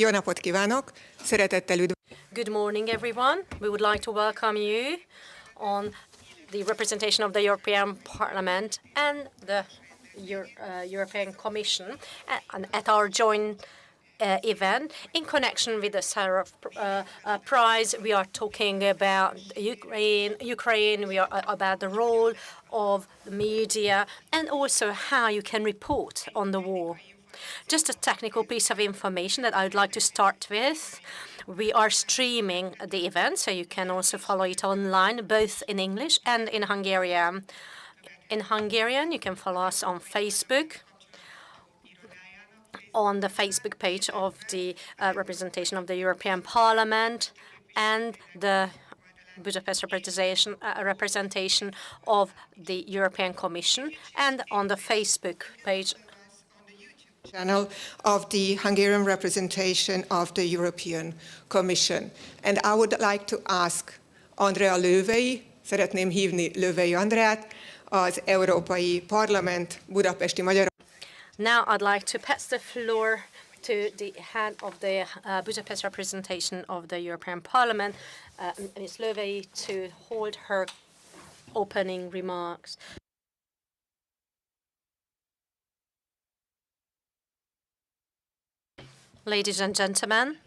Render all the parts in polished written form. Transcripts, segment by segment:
Jó napot kívánok! Szeretettel Good morning, everyone. We would like to welcome you on the representation of the European Parliament and the European Commission at our joint event in connection with the Szaharov Prize. We are talking about Ukraine. We are about the role of the media and also how you can report on the war. Just a technical piece of information that I would like to start with. We are streaming the event, so you can also follow it online, both in English and in Hungarian. In Hungarian, you can follow us on Facebook, on the Facebook page of the representation of the European Parliament and the Budapest representation of the European Commission, and on the Facebook page channel of the Hungarian representation of the European Commission. And I would like to ask Andrea Lővei, szeretném hívni Lővei Andreát, az Európai Parlament budapesti magyar. Now I'd like to pass the floor to the head of the Budapest representation of the European Parliament, Ms. Lővei, to hold her opening remarks. Ladies and gentlemen,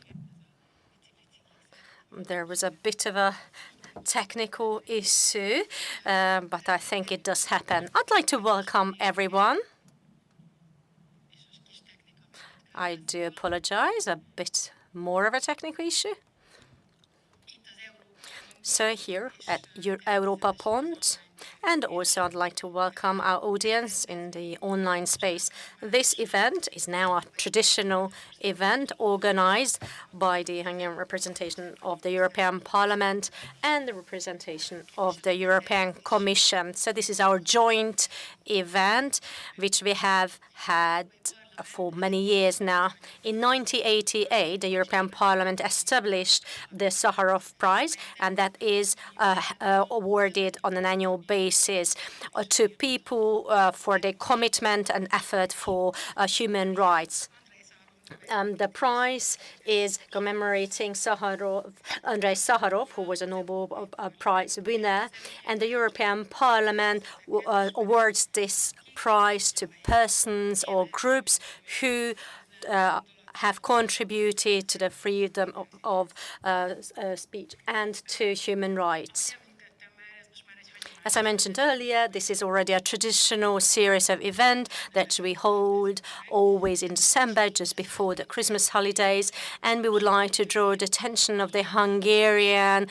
there was a bit of a technical issue, but I think it does happen. I'd like to welcome everyone. I do apologize, a bit more of a technical issue. So here at Europa Pont, and also I'd like to welcome our audience in the online space. This event is now a traditional event organized by the Hungarian representation of the European Parliament and the representation of the European Commission. So this is our joint event, which we have had for many years now. In 1988, the European Parliament established the Szaharov Prize, and that is awarded on an annual basis to people for their commitment and effort for human rights. The prize is commemorating Andrej Szaharov, who was a Nobel Prize winner, and the European Parliament awards this prize to persons or groups who have contributed to the freedom of speech and to human rights. As I mentioned earlier, this is already a traditional series of events that we hold always in December, just before the Christmas holidays, and we would like to draw the attention of the Hungarian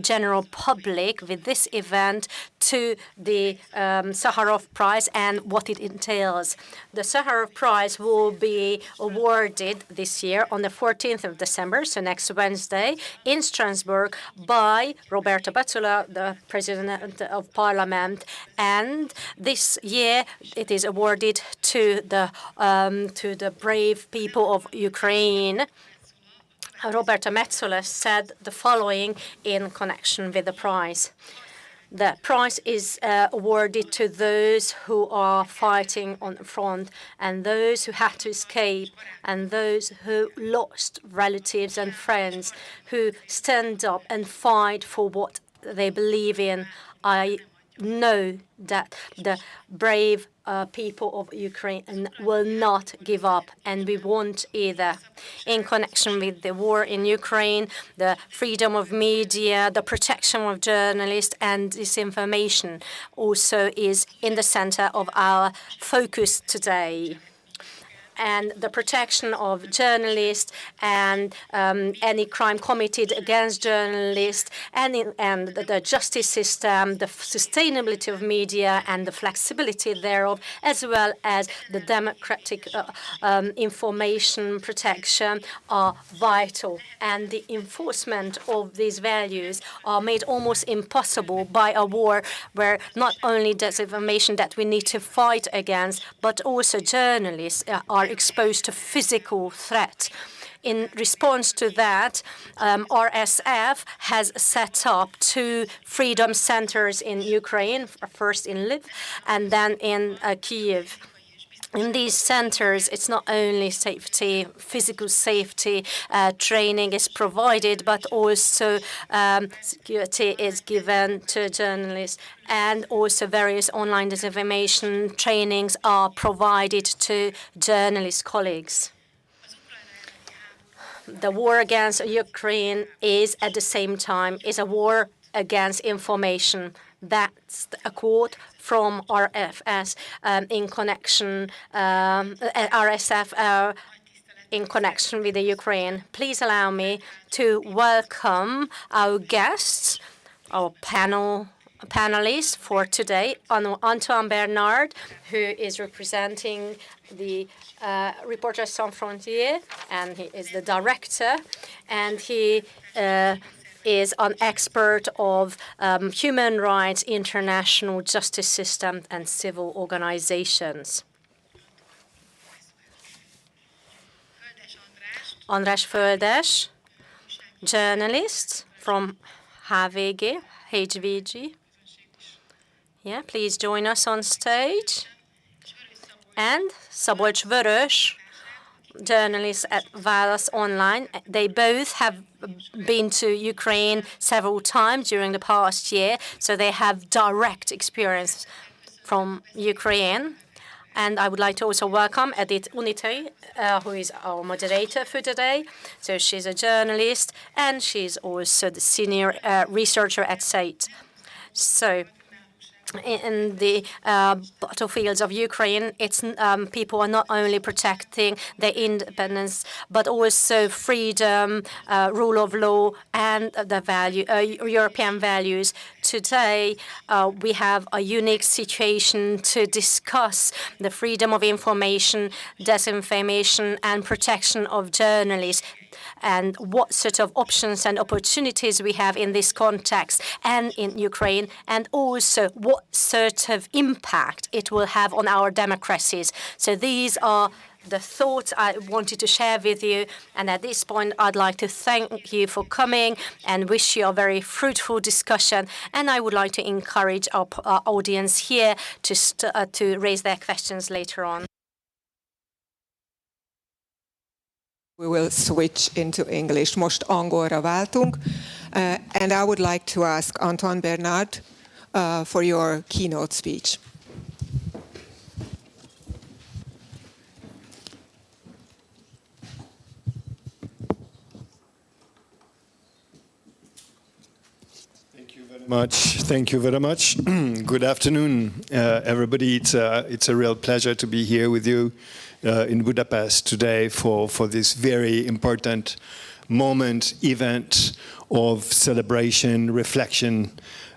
general public with this event to the Szaharov Prize and what it entails. The Szaharov Prize will be awarded this year on the 14th of December, so next Wednesday, in Strasbourg by Roberta Metsola, the President of Parliament, and this year it is awarded to the brave people of Ukraine. Roberta Metsola said the following in connection with the prize. The prize is awarded to those who are fighting on the front and those who had to escape and those who lost relatives and friends, who stand up and fight for what they believe in. I know that the brave people of Ukraine will not give up, and we won't either. In connection with the war in Ukraine, the freedom of media, the protection of journalists and disinformation also is in the center of our focus today. And the protection of journalists and any crime committed against journalists and the justice system, the sustainability of media and the flexibility thereof, as well as the democratic information protection are vital. And the enforcement of these values are made almost impossible by a war where not only disinformation that we need to fight against, but also journalists are exposed to physical threat. In response to that, RSF has set up 2 freedom centers in Ukraine, first in Lviv and then in Kyiv. In these centers, it's not only safety, physical safety training is provided, but also security is given to journalists, and also various online disinformation trainings are provided to journalist colleagues. The war against Ukraine is at the same time is a war against information. That's a quote from RFS in connection, RSF in connection with the Ukraine. Please allow me to welcome our guests, our panelists for today. Antoine Bernard, who is representing the Reporters Sans Frontières, and he is the director, and he is an expert of human rights, international justice system, and civil organizations. András Földes, journalist from HVG. Yeah, please join us on stage. And Szabolcs Vörös, journalists at Válasz Online. They both have been to Ukraine several times during the past year, so they have direct experience from Ukraine. And I would like to also welcome Edith Unitei, who is our moderator for today. So she's a journalist, and she's also the senior researcher at SAIT. So in the battlefields of Ukraine, it's people are not only protecting their independence, but also freedom, rule of law, and the European values. Today, we have a unique situation to discuss the freedom of information, disinformation, and protection of journalists, and what sort of options and opportunities we have in this context and in Ukraine, and also what sort of impact it will have on our democracies. So these are the thoughts I wanted to share with you. And at this point, I'd like to thank you for coming and wish you a very fruitful discussion. And I would like to encourage our audience here to raise their questions later on. We will switch into English. Most angolra váltunk. And I would like to ask Antoine Bernard for your keynote speech. Thank you very much. Good afternoon, everybody. It's a real pleasure to be here with you in Budapest today for this very important event of celebration, reflection.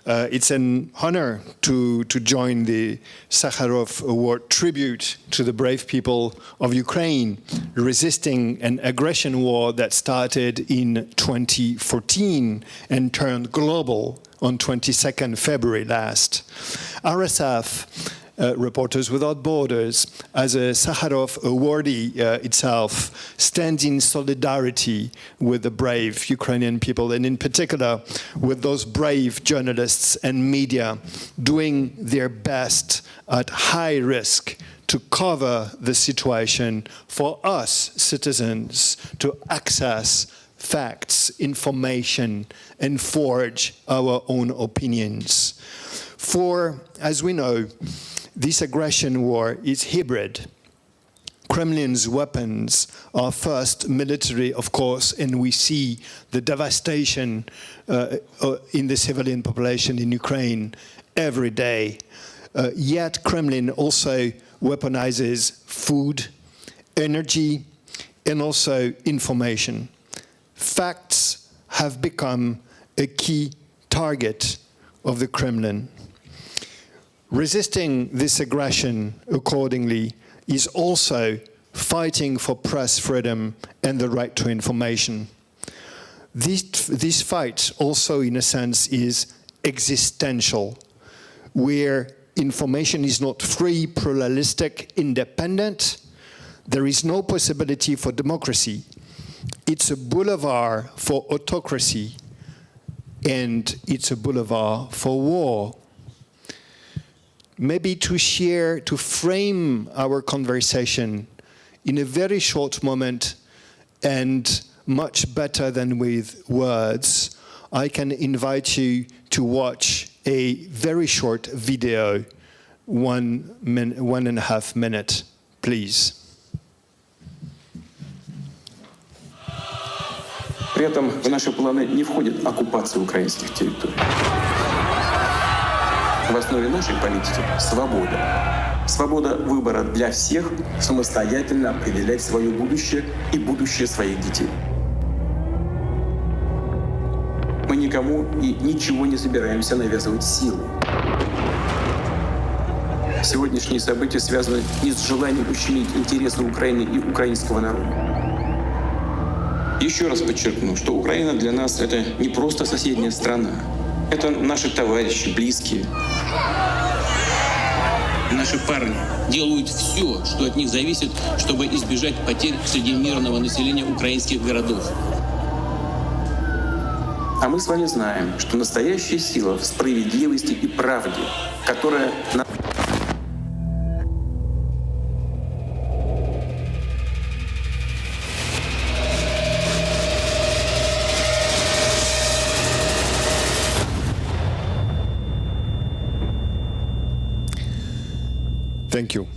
It's an honor to join the Szaharov Award tribute to the brave people of Ukraine resisting an aggression war that started in 2014 and turned global on 22nd February last. RSF, Reporters Without Borders, as a Szaharov awardee itself, stands in solidarity with the brave Ukrainian people, and in particular with those brave journalists and media doing their best at high risk to cover the situation for us citizens to access facts, information, and forge our own opinions. For, as we know, this aggression war is hybrid. Kremlin's weapons are first military, of course, and we see the devastation in the civilian population in Ukraine every day. Yet Kremlin also weaponizes food, energy, and also information. Facts have become a key target of the Kremlin. Resisting this aggression, accordingly, is also fighting for press freedom and the right to information. This fight also, in a sense, is existential, where information is not free, pluralistic, independent. There is no possibility for democracy. It's a boulevard for autocracy, and it's a boulevard for war. maybe to share, to frame our conversation in a very short moment and much better than with words, I can invite you to watch a very short video, 1.5 minutes, please. При этом в наши планы не входит оккупация украинских территорий. В основе нашей политики свобода. Свобода выбора для всех самостоятельно определять свое будущее и будущее своих детей. Мы никому и ничего не собираемся навязывать силой. Сегодняшние события связаны не с желанием ущемить интересы Украины и украинского народа. Еще раз подчеркну, что Украина для нас — это не просто соседняя страна. Это наши товарищи, близкие. Наши парни делают все, что от них зависит, чтобы избежать потерь среди мирного населения украинских городов. А мы с вами знаем, что настоящая сила в справедливости и правде, которая... Thank you.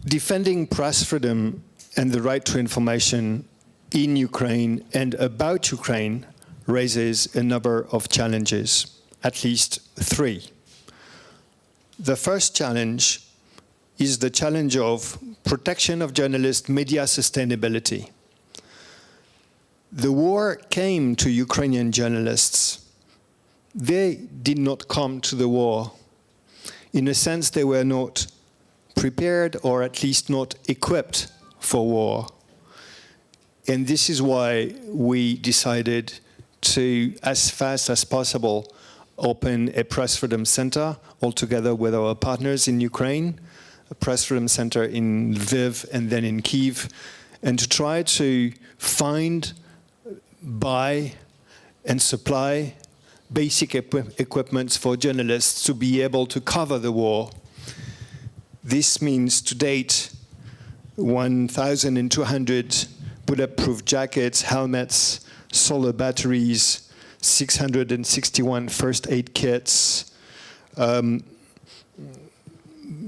Defending press freedom and the right to information in Ukraine and about Ukraine raises a number of challenges, at least 3. The first challenge is the challenge of protection of journalists, media sustainability. The war came to Ukrainian journalists. They did not come to the war. In a sense, they were not prepared, or at least not equipped for war. And this is why we decided to, as fast as possible, open a press freedom center altogether with our partners in Ukraine, a press freedom center in Lviv and then in Kyiv, and to try to find, buy, and supply basic equipment for journalists to be able to cover the war. This means, to date, 1,200 bulletproof jackets, helmets, solar batteries, 661 first aid kits,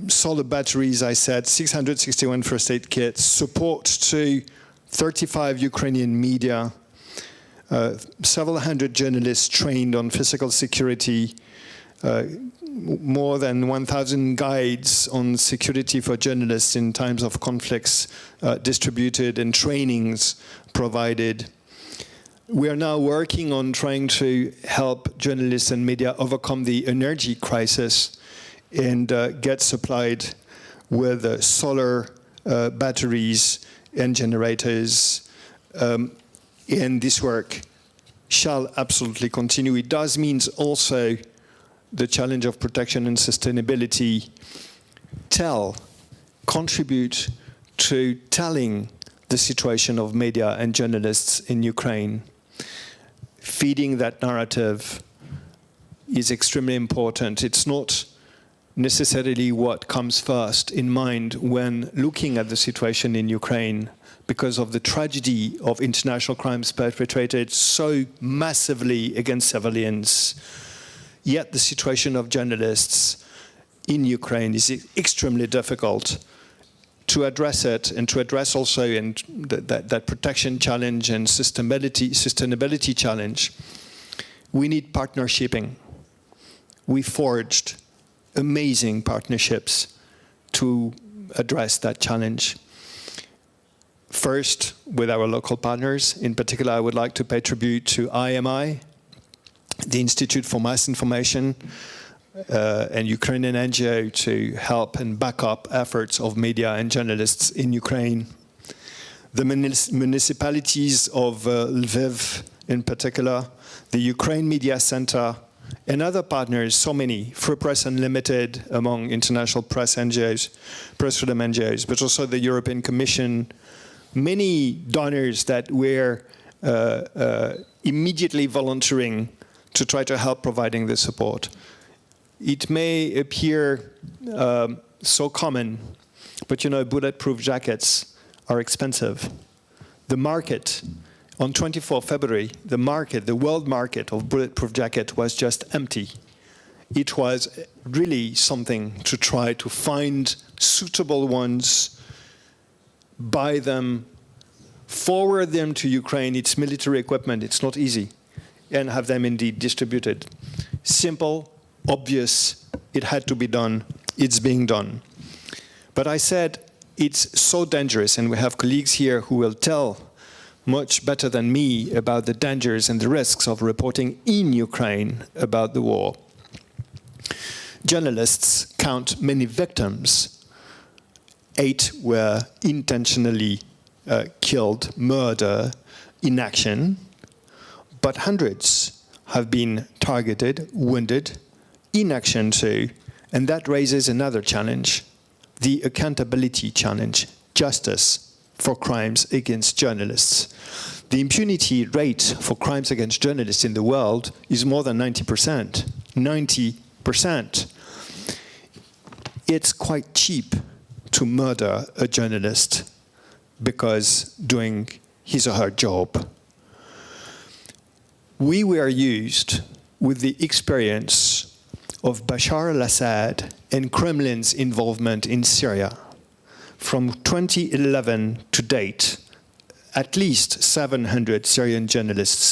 solar batteries, I said, 661 first aid kits, support to 35 Ukrainian media, several hundred journalists trained on physical security, more than 1,000 guides on security for journalists in times of conflicts distributed, and trainings provided. We are now working on trying to help journalists and media overcome the energy crisis and get supplied with solar batteries and generators. And this work shall absolutely continue. It does mean also the challenge of protection and sustainability. Contribute to telling the situation of media and journalists in Ukraine. Feeding that narrative is extremely important. It's not necessarily what comes first in mind when looking at the situation in Ukraine, because of the tragedy of international crimes perpetrated so massively against civilians. Yet the situation of journalists in Ukraine is extremely difficult. To address it, and to address also that protection challenge and sustainability challenge, we need partnershiping. We forged amazing partnerships to address that challenge. First, with our local partners. In particular, I would like to pay tribute to IMI, the Institute for Mass Information, and Ukrainian NGO to help and back up efforts of media and journalists in Ukraine. The municipalities of Lviv, in particular, the Ukraine Media Center, and other partners, so many, Free Press Unlimited among international press NGOs, press freedom NGOs, but also the European Commission, many donors that were immediately volunteering to try to help providing the support. It may appear so common, but you know, bulletproof jackets are expensive. The market, on 24 February, the world market of bulletproof jacket was just empty. It was really something to try to find suitable ones, buy them, forward them to Ukraine. It's military equipment, it's not easy, and have them indeed distributed. Simple, obvious, it had to be done, it's being done. But I said it's so dangerous, and we have colleagues here who will tell much better than me about the dangers and the risks of reporting in Ukraine about the war. Journalists count many victims. 8 were intentionally killed, murder, in action, but hundreds have been targeted, wounded, in action too, and that raises another challenge, the accountability challenge, justice for crimes against journalists. The impunity rate for crimes against journalists in the world is more than 90%. 90%. It's quite cheap to murder a journalist because doing his or her job. We were used with the experience of Bashar al-Assad and Kremlin's involvement in Syria. From 2011 to date, at least 700 Syrian journalists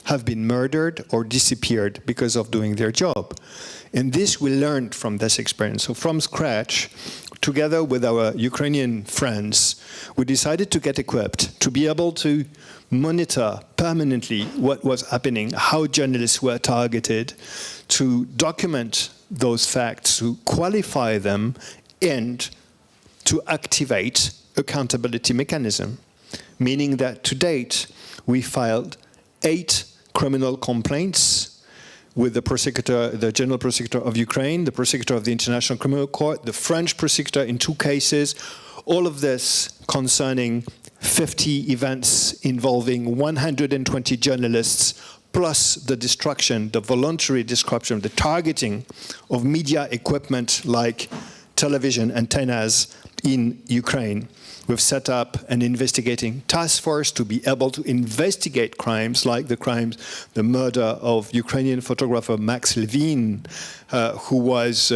have been murdered or disappeared because of doing their job. And this we learned from this experience. So from scratch, together with our Ukrainian friends, we decided to get equipped to be able to monitor permanently what was happening, how journalists were targeted, to document those facts, to qualify them, and to activate accountability mechanism, meaning that to date we filed 8 criminal complaints with the prosecutor, the general prosecutor of Ukraine, the prosecutor of the International Criminal Court, the French prosecutor in 2 cases, all of this concerning 50 events involving 120 journalists, plus the destruction, the voluntary destruction, the targeting of media equipment like television antennas in Ukraine. We've set up an investigating task force to be able to investigate crimes like the murder of Ukrainian photographer Max Levin, who was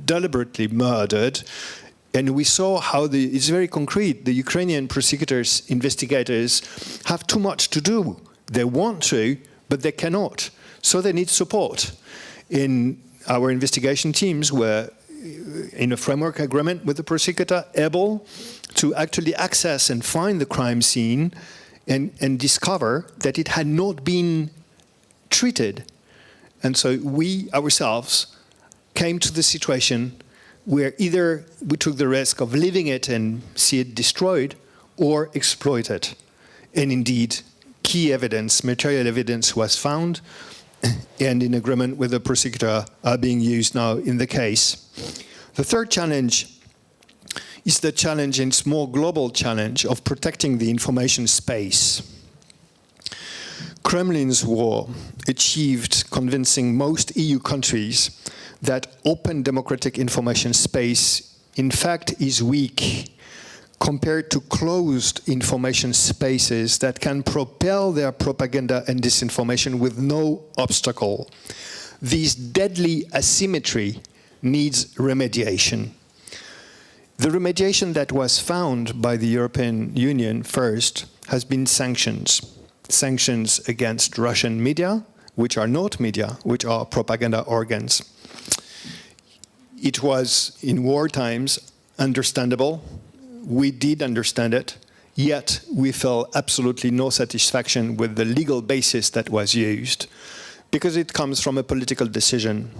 deliberately murdered. And we saw how it's very concrete. The Ukrainian prosecutors, investigators have too much to do. They want to, but they cannot. So they need support. In our investigation teams were in a framework agreement with the prosecutor, able to actually access and find the crime scene and discover that it had not been treated. And so we ourselves came to the situation where either we took the risk of leaving it and see it destroyed or exploited. And indeed, key evidence, material evidence was found, and in agreement with the prosecutor are being used now in the case. The third challenge is the challenge, and it's more global challenge, of protecting the information space. Kremlin's war achieved convincing most EU countries that open democratic information space, in fact, is weak compared to closed information spaces that can propel their propaganda and disinformation with no obstacle. This deadly asymmetry needs remediation. The remediation that was found by the European Union first has been sanctions. Sanctions against Russian media, which are not media, which are propaganda organs. It was, in war times, understandable. We did understand it, yet we felt absolutely no satisfaction with the legal basis that was used, because it comes from a political decision,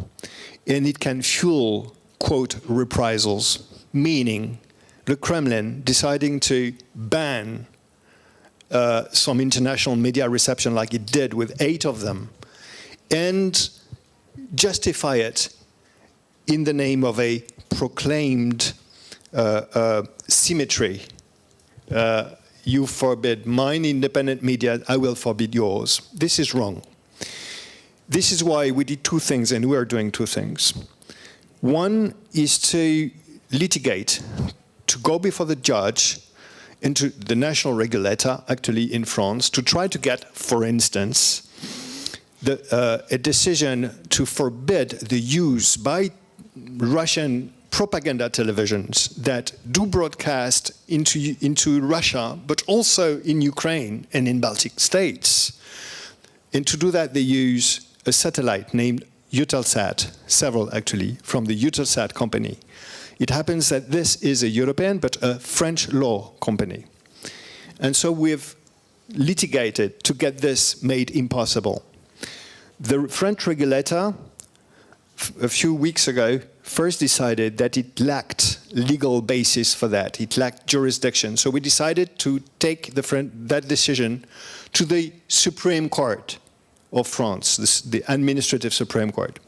and it can fuel, quote, reprisals, meaning the Kremlin deciding to ban some international media reception like it did with 8 of them, and justify it in the name of a proclaimed symmetry. you forbid mine independent media, I will forbid yours. This is wrong. This is why we did two things, and we are doing two things. One is to litigate, to go before the judge and to the national regulator, actually in France, to try to get, for instance, a decision to forbid the use by Russian propaganda televisions that do broadcast into Russia, but also in Ukraine and in Baltic states. And to do that, they use a satellite named Eutelsat, several actually, from the Eutelsat company. It happens that this is a European, but a French law company. And so we've litigated to get this made impossible. The French regulator, a few weeks ago, first decided that it lacked legal basis for that. It lacked jurisdiction. So we decided to take that decision to the Supreme Court of France, the administrative Supreme Court.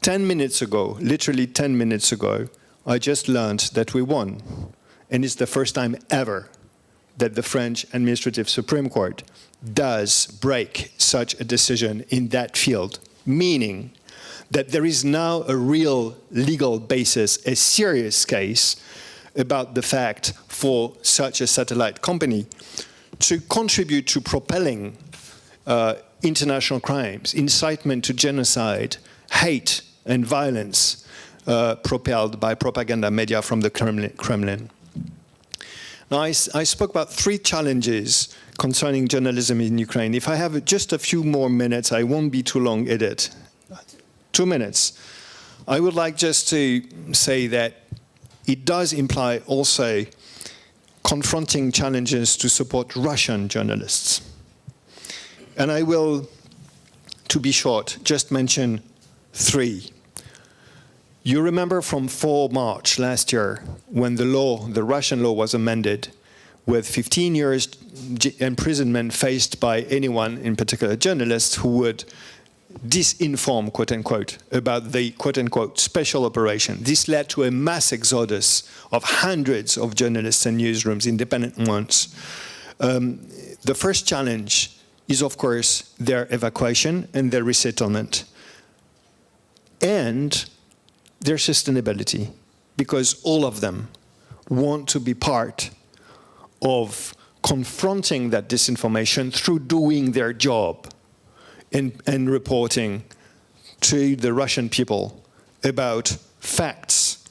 10 minutes ago, literally 10 minutes ago, I just learned that we won. And it's the first time ever that the French administrative Supreme Court does break such a decision in that field, meaning that there is now a real legal basis, a serious case about the fact for such a satellite company to contribute to propelling international crimes, incitement to genocide, hate and violence propelled by propaganda media from the Kremlin. Now, I spoke about three challenges concerning journalism in Ukraine. If I have just a few more minutes, I won't be too long in it. 2 minutes. I would like just to say that it does imply also confronting challenges to support Russian journalists. And I will, to be short, just mention three. You remember from 4 March last year, when the Russian law was amended, with 15 years imprisonment faced by anyone, in particular journalists, who would disinform, quote-unquote, about the, quote-unquote, special operation. This led to a mass exodus of hundreds of journalists and newsrooms, independent ones. The first challenge is, of course, their evacuation and their resettlement, and their sustainability, because all of them want to be part of confronting that disinformation through doing their job and reporting to the Russian people about facts.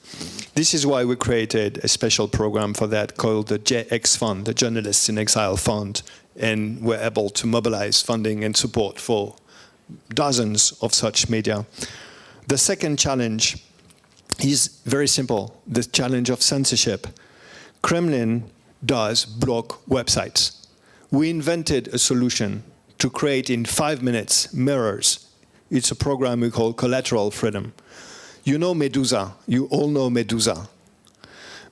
This is why we created a special program for that called the JX Fund, the Journalists in Exile Fund, and we're able to mobilize funding and support for dozens of such media. The second challenge is very simple, the challenge of censorship. Kremlin does block websites. We invented a solution to create in 5 minutes mirrors. It's a program we call Collateral Freedom. You know Medusa, you all know Medusa.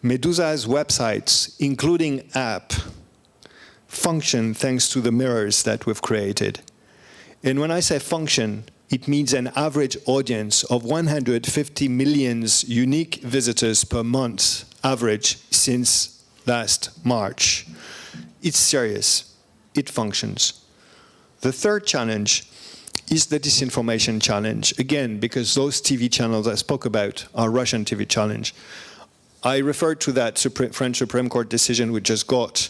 Medusa's websites, including app, function thanks to the mirrors that we've created. And when I say function, it means an average audience of 150 million unique visitors per month, average, since last March. It's serious. It functions. The third challenge is the disinformation challenge. Again, because those TV channels I spoke about are Russian TV challenge. I referred to that French Supreme Court decision we just got,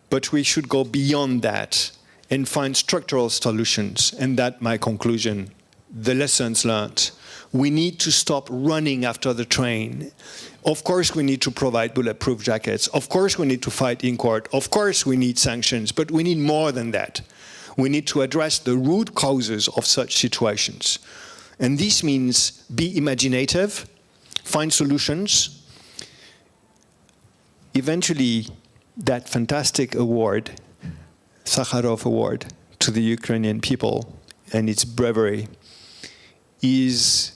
but we should go beyond that and find structural solutions. And that's my conclusion, the lessons learned. We need to stop running after the train. Of course, we need to provide bulletproof jackets. Of course, we need to fight in court. Of course, we need sanctions, but we need more than that. We need to address the root causes of such situations. And this means be imaginative, find solutions. Eventually, that fantastic award, Szaharov Award, to the Ukrainian people and its bravery is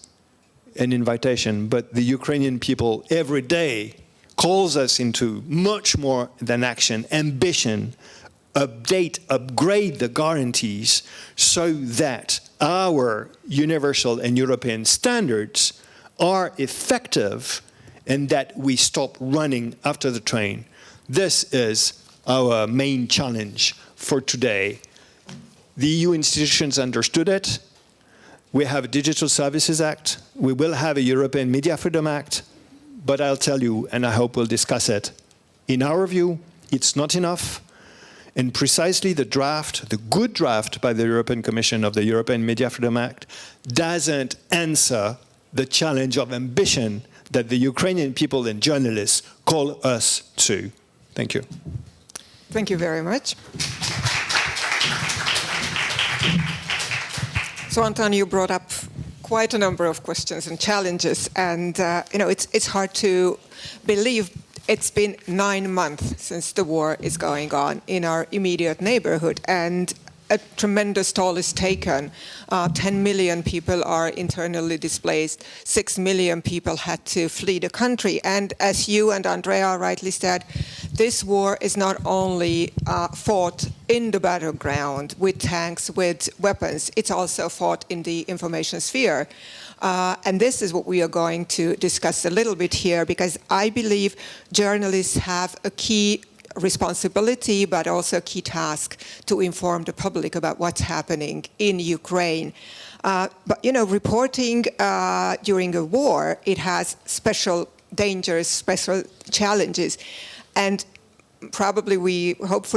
an invitation, but the Ukrainian people every day calls us into much more than action, ambition, upgrade the guarantees so that our universal and European standards are effective and that we stop running after the train. This is our main challenge for today. The EU institutions understood it. We have a Digital Services Act. We will have a European Media Freedom Act. But I'll tell you, and I hope we'll discuss it, in our view, it's not enough. And precisely the draft, the good draft by the European Commission of the European Media Freedom Act, doesn't answer the challenge of ambition that the Ukrainian people and journalists call us to. Thank you. Thank you very much. So, Antoine, you brought up quite a number of questions and challenges, and it's hard to believe it's been 9 months since the war is going on in our immediate neighborhood, and a tremendous toll is taken. 10 million people are internally displaced. 6 million people had to flee the country. And as you and Andrea rightly said, this war is not only fought in the battleground with tanks, with weapons, it's also fought in the information sphere. And this is what we are going to discuss a little bit here, because I believe journalists have a key responsibility, but also a key task to inform the public about what's happening in Ukraine. But reporting during a war, it has special dangers, special challenges. And hopefully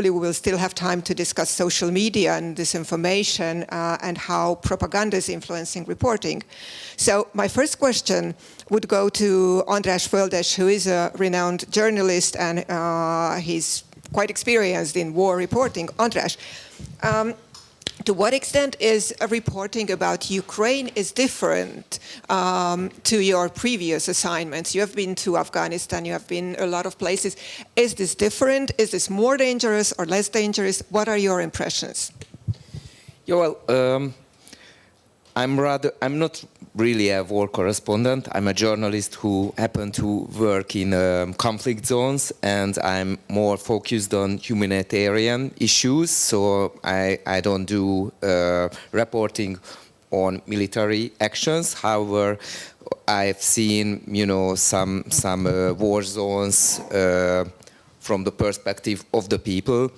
we will still have time to discuss social media and disinformation and how propaganda is influencing reporting. So my first question would go to András Földes, who is a renowned journalist and he's quite experienced in war reporting. András, to what extent is reporting about Ukraine is different to your previous assignments? You have been to Afghanistan, you have been a lot of places. Is this different? Is this more dangerous or less dangerous? What are your impressions? Yeah, well, I'm not really a war correspondent. I'm a journalist who happened to work in conflict zones, and I'm more focused on humanitarian issues. So I don't do reporting on military actions. However, I've seen, some war zones from the perspective of the people.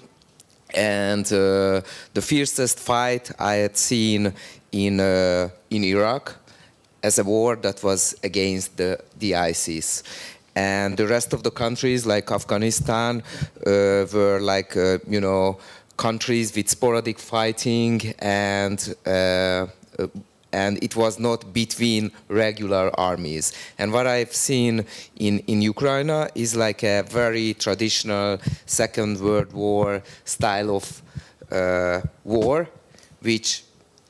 And the fiercest fight I had seen in Iraq as a war that was against the ISIS. And the rest of the countries, like Afghanistan, were like, countries with sporadic fighting, and it was not between regular armies. And what I've seen in Ukraine is like a very traditional Second World War style of war, which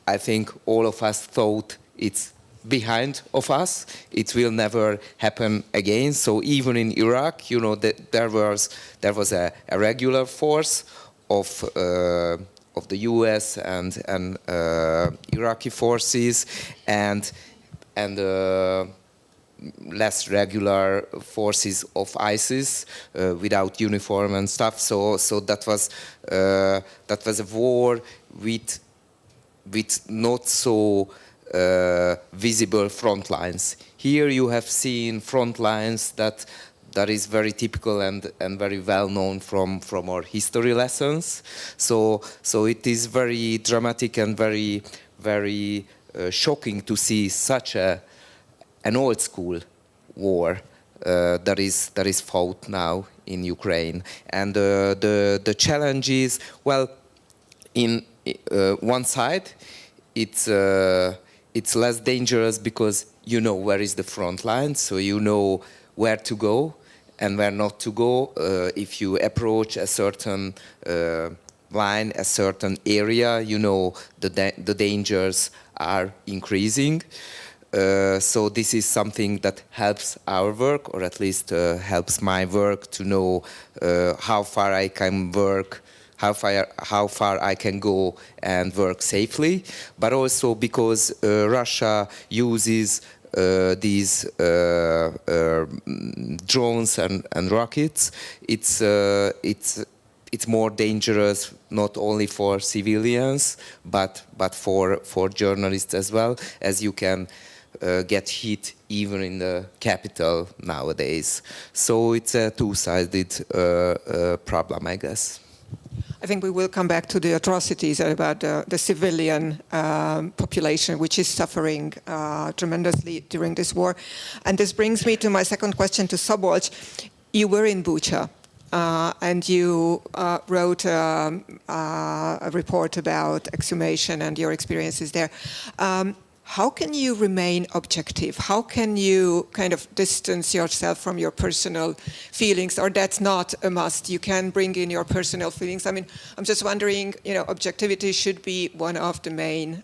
I think all of us thought it's behind of us. It will never happen again. So even in Iraq, there was a regular force of the U.S. and Iraqi forces, and less regular forces of ISIS without uniform and stuff. So that was a war with not so visible front lines. Here you have seen front lines that is very typical and very well known from our history lessons. So it is very dramatic and very very shocking to see such an old school war that is fought now in Ukraine. And the challenge is, well, in one side, it's less dangerous because you know where is the front line, so you know where to go and where not to go. If you approach a certain line, a certain area, you know the dangers are increasing. So this is something that helps our work, or at least helps my work, to know how far I can work, how far I can go and work safely. But also because Russia uses these drones and rockets, it's more dangerous not only for civilians but for journalists as well, as you can get hit even in the capital nowadays. So it's a two-sided problem, I guess. I think we will come back to the atrocities about the civilian population, which is suffering tremendously during this war. And this brings me to my second question to Szabolcs. You were in Bucha, and you wrote a report about exhumation and your experiences there. How can you remain objective? How can you kind of distance yourself from your personal feelings? Or that's not a must. You can bring in your personal feelings. I mean, I'm just wondering, objectivity should be one of the main,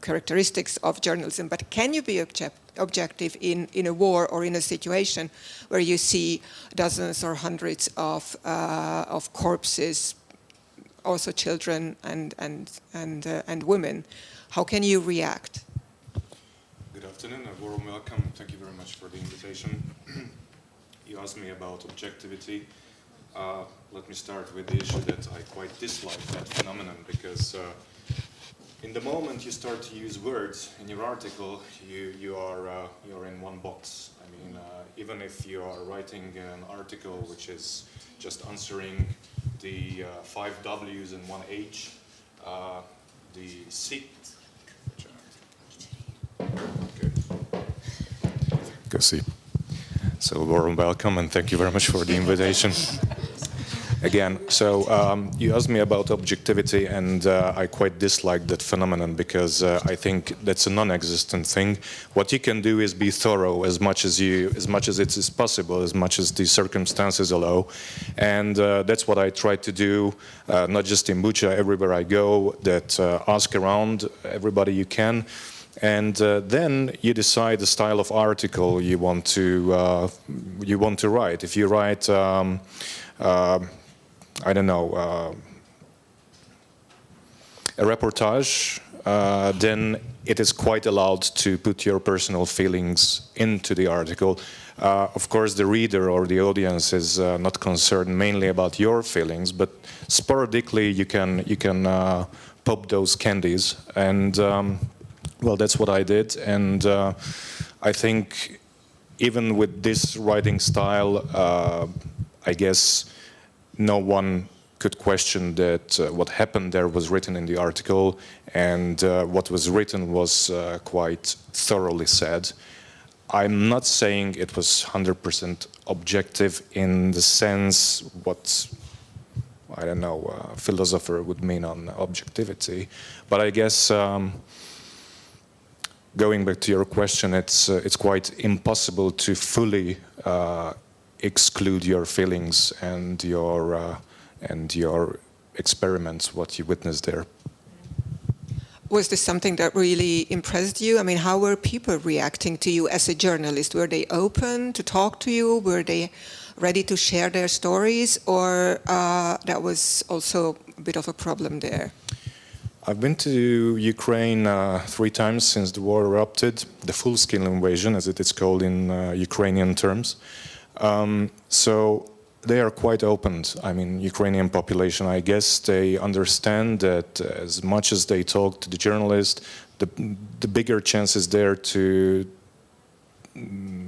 characteristics of journalism. But can you be objective in a war or in a situation where you see dozens or hundreds of corpses, also children and women? How can you react? Good afternoon, a warm welcome. Thank you very much for the invitation. You asked me about objectivity. Let me start with the issue that I quite dislike that phenomenon, because in the moment you start to use words in your article, you're in one box. I mean, even if you are writing an article which is just answering the 5 W's and 1 H, the seat. Okay. So warm welcome and thank you very much for the invitation. Again, so you asked me about objectivity, and I quite dislike that phenomenon, because I think that's a non-existent thing. What you can do is be thorough as much as it is possible, as much as the circumstances allow, and that's what I try to do, not just in Bucha, everywhere I go. That ask around everybody you can. And then you decide the style of article you want to write. If you write, I don't know, a reportage, then it is quite allowed to put your personal feelings into the article. Of course, the reader or the audience is not concerned mainly about your feelings, but sporadically you can pop those candies, and well, that's what I did. And I think even with this writing style, I guess no one could question that what happened there was written in the article, and what was written was quite thoroughly said. I'm not saying it was 100% objective in the sense what, I don't know, a philosopher would mean on objectivity, but I guess going back to your question, it's quite impossible to fully exclude your feelings and your experiments, what you witnessed there. Was this something that really impressed you? I mean, how were people reacting to you as a journalist? Were they open to talk to you? Were they ready to share their stories? Or that was also a bit of a problem there? I've been to Ukraine 3 times since the war erupted, the full-scale invasion, as it is called in Ukrainian terms. So they are quite open. I mean, Ukrainian population, I guess they understand that as much as they talk to the journalist, the bigger chance is there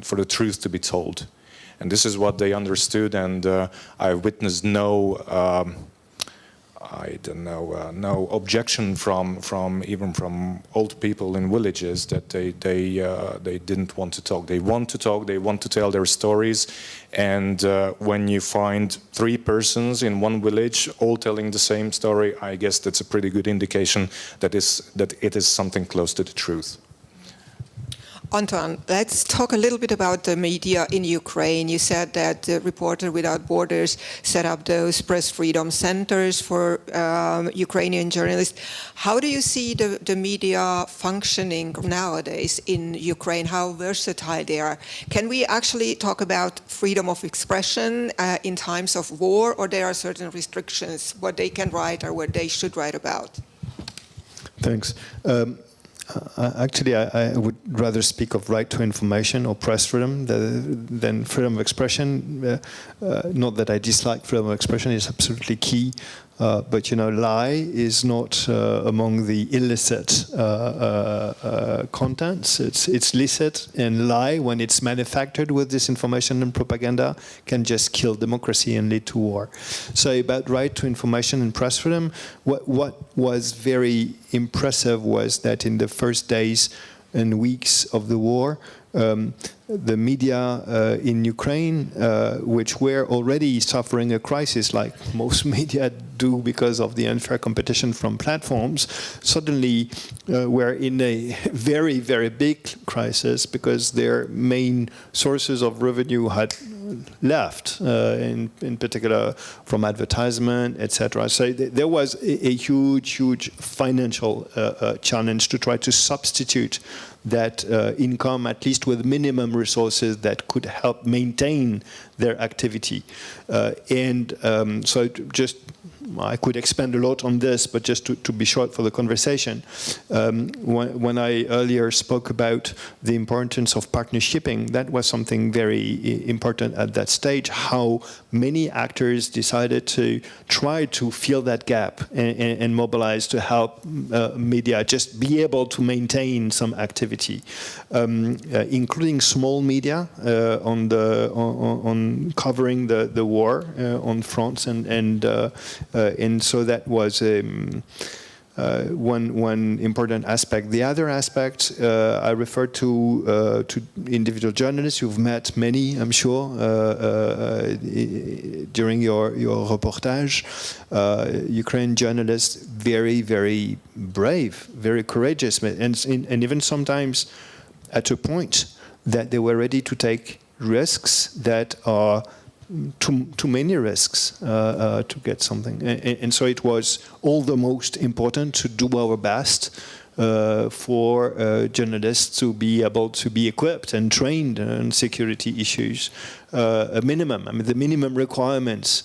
for the truth to be told. And this is what they understood, and I witnessed no objection even from old people in villages that they didn't want to talk. They want to talk. They want to tell their stories. And when you find 3 persons in one village all telling the same story, I guess that's a pretty good indication that it is something close to the truth. Antoine, let's talk a little bit about the media in Ukraine. You said that Reporter Without Borders set up those press freedom centers for Ukrainian journalists. How do you see the media functioning nowadays in Ukraine? How versatile they are? Can we actually talk about freedom of expression in times of war, or there are certain restrictions, what they can write or what they should write about? Thanks. Actually, I would rather speak of right to information or press freedom than freedom of expression. Not that I dislike freedom of expression; it's absolutely key. But lie is not among the illicit contents. It's licit, and lie, when it's manufactured with disinformation and propaganda, can just kill democracy and lead to war. So about right to information and press freedom, what was very impressive was that in the first days and weeks of the war, the media in Ukraine, which were already suffering a crisis like most media do because of the unfair competition from platforms, suddenly were in a very, very big crisis because their main sources of revenue had left, in particular from advertisement, etc. So there was a huge financial challenge to try to substitute that income, at least with minimum resources that could help maintain their activity. So just, I could expand a lot on this, but just to be short for the conversation, when I earlier spoke about the importance of partnershiping, that was something very important at that stage, how many actors decided to try to fill that gap and mobilize to help media just be able to maintain some activity, including small media on covering the war on fronts, and so that was one important aspect. The other aspect I referred to individual journalists. You've met many, I'm sure, during your reportage. Ukrainian journalists, very, very brave, very courageous, and even sometimes at a point that they were ready to take risks that are too many risks to get something. And so it was all the most important to do our best for journalists to be able to be equipped and trained on security issues, a minimum, the minimum requirements.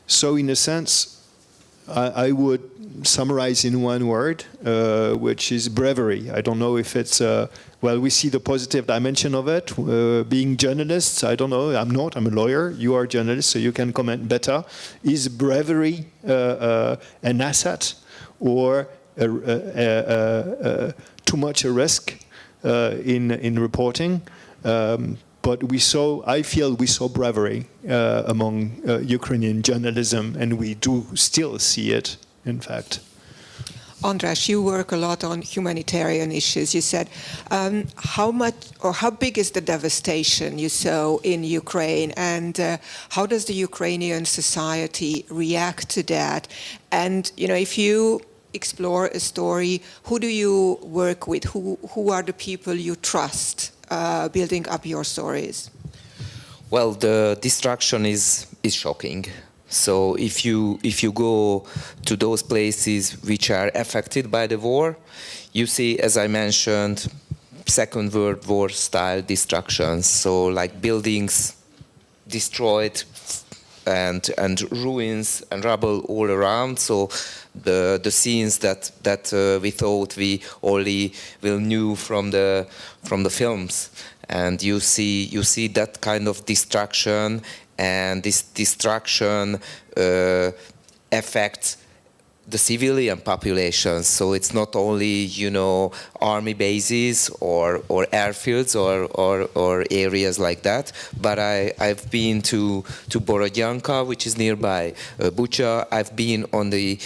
So in a sense, I would summarize in one word, which is bravery. I don't know if it's, well, we see the positive dimension of it. Being journalists, I don't know, I'm not, I'm a lawyer. You are a journalist, so you can comment better. Is bravery an asset or too much a risk in reporting? But I feel we saw bravery among Ukrainian journalism, and we do still see it, in fact. András, you work a lot on humanitarian issues. You said, how much or how big is the devastation you saw in Ukraine, and how does the Ukrainian society react to that? And if you explore a story, who do you work with? Who are the people you trust building up your stories? Well, the destruction is shocking. So if you go to those places which are affected by the war, you see, as I mentioned, Second World War style destructions. So like buildings destroyed and ruins and rubble all around. So the scenes that we thought we only knew from the films, and you see that kind of destruction. And this destruction affects the civilian population. So it's not only, army bases or airfields or areas like that. But I've been to Borodyanka, which is nearby Bucha. I've been on the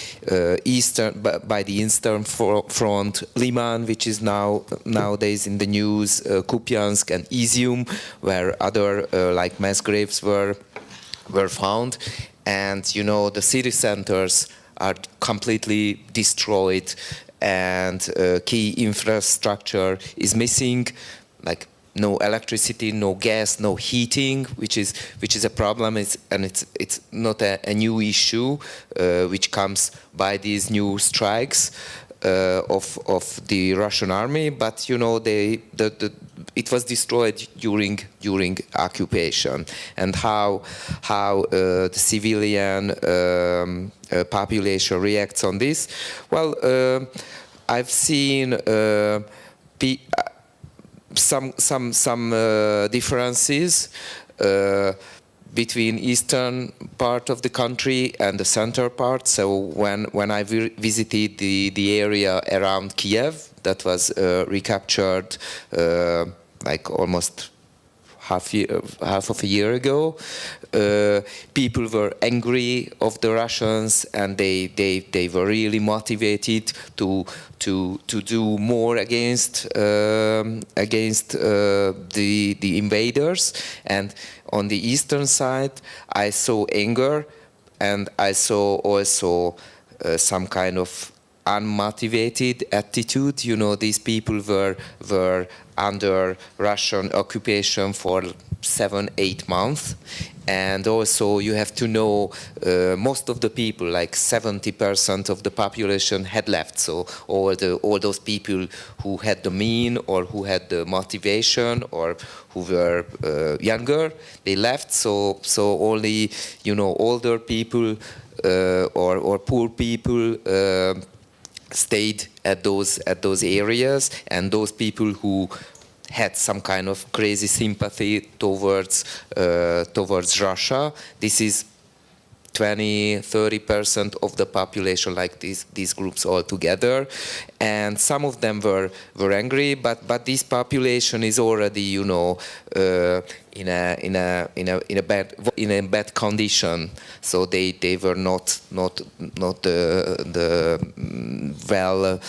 by the eastern front, Liman, which is nowadays in the news, Kupiansk and Izium, where other like mass graves were found. And the city centers are completely destroyed, and key infrastructure is missing, like no electricity, no gas, no heating, which is a problem. It's not a new issue, which comes by these new strikes of the Russian army, but it was destroyed during occupation. And how the civilian population reacts on this? Well, I've seen some differences. between eastern part of the country and the center part. So when I visited the area around Kiev, that was recaptured like almost half of a year ago, people were angry of the Russians, and they were really motivated to do more against the invaders. And on the eastern side, I saw anger, and I saw also some kind of unmotivated attitude. You know, these people were under Russian occupation for 7-8 months, and also you have to know most of the people, like 70% of the population, had left. So all those people who had the mean or who had the motivation or who were younger, they left. So only, you know, older people or poor people stayed at those areas, and those people who had some kind of crazy sympathy towards Russia. This is 20-30% of the population, like these groups all together, and some of them were angry, but this population is already, you know, in a bad condition. So they were not the well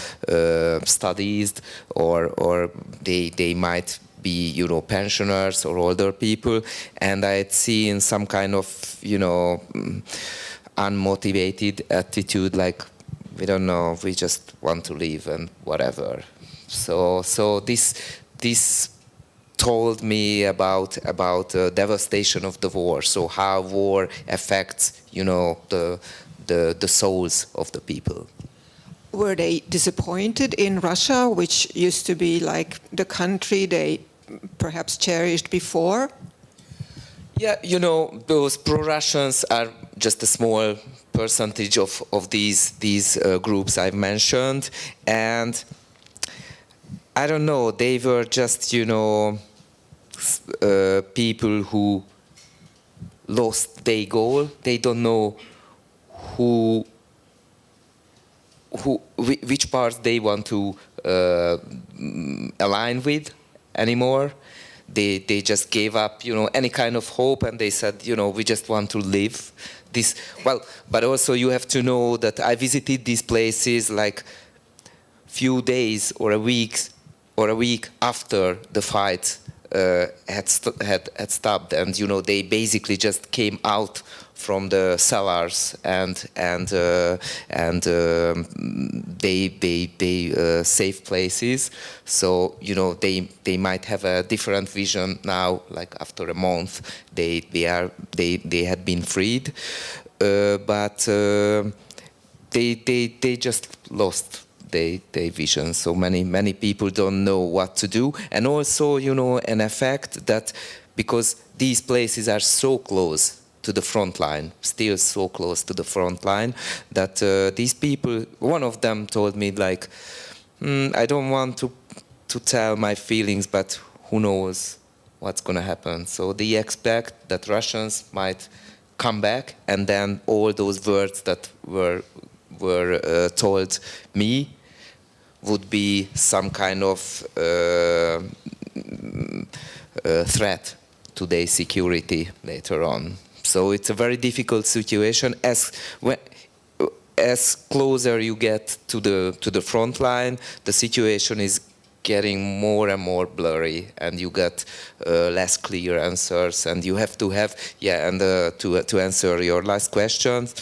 studied, or they might be, you know, pensioners or older people, and I had seen some kind of, you know, unmotivated attitude, like, we don't know, we just want to leave and whatever. So this told me about the devastation of the war. So how war affects, you know, the souls of the people. Were they disappointed in Russia, which used to be like the country they perhaps cherished before? Yeah, you know, those pro-Russians are just a small percentage of these groups I've mentioned, and I don't know, they were just, you know, people who lost their goal. They don't know which part they want to align with anymore. They just gave up, you know, any kind of hope, and they said, you know, we just want to live this. Well, but also you have to know that I visited these places like few days or a week after the fight had stopped, and, you know, they basically just came out from the cellars and they safe places. So, you know, they might have a different vision now. Like after a month, they had been freed, but they just lost their vision. So many people don't know what to do, and also, you know, an effect that because these places are so close to the front line, still so close to the front line, that these people, one of them told me, like, I don't want to tell my feelings, but who knows what's going to happen. So they expect that Russians might come back, and then all those words that were told me would be some kind of threat to their security later on. So it's a very difficult situation. As closer you get to the front line, the situation is getting more and more blurry, and you get less clear answers. And you have to have, to answer your last questions,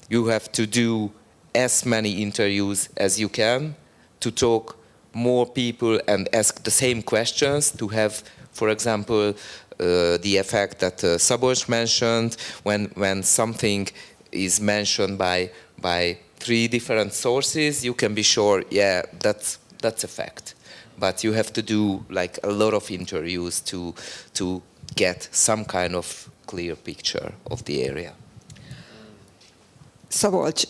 you have to do as many interviews as you can to talk more people and ask the same questions to have, for example, the effect that Szabolcs mentioned, when something is mentioned by 3 different sources, you can be sure, yeah, that's a fact. But you have to do like a lot of interviews to get some kind of clear picture of the area. Szabolcs,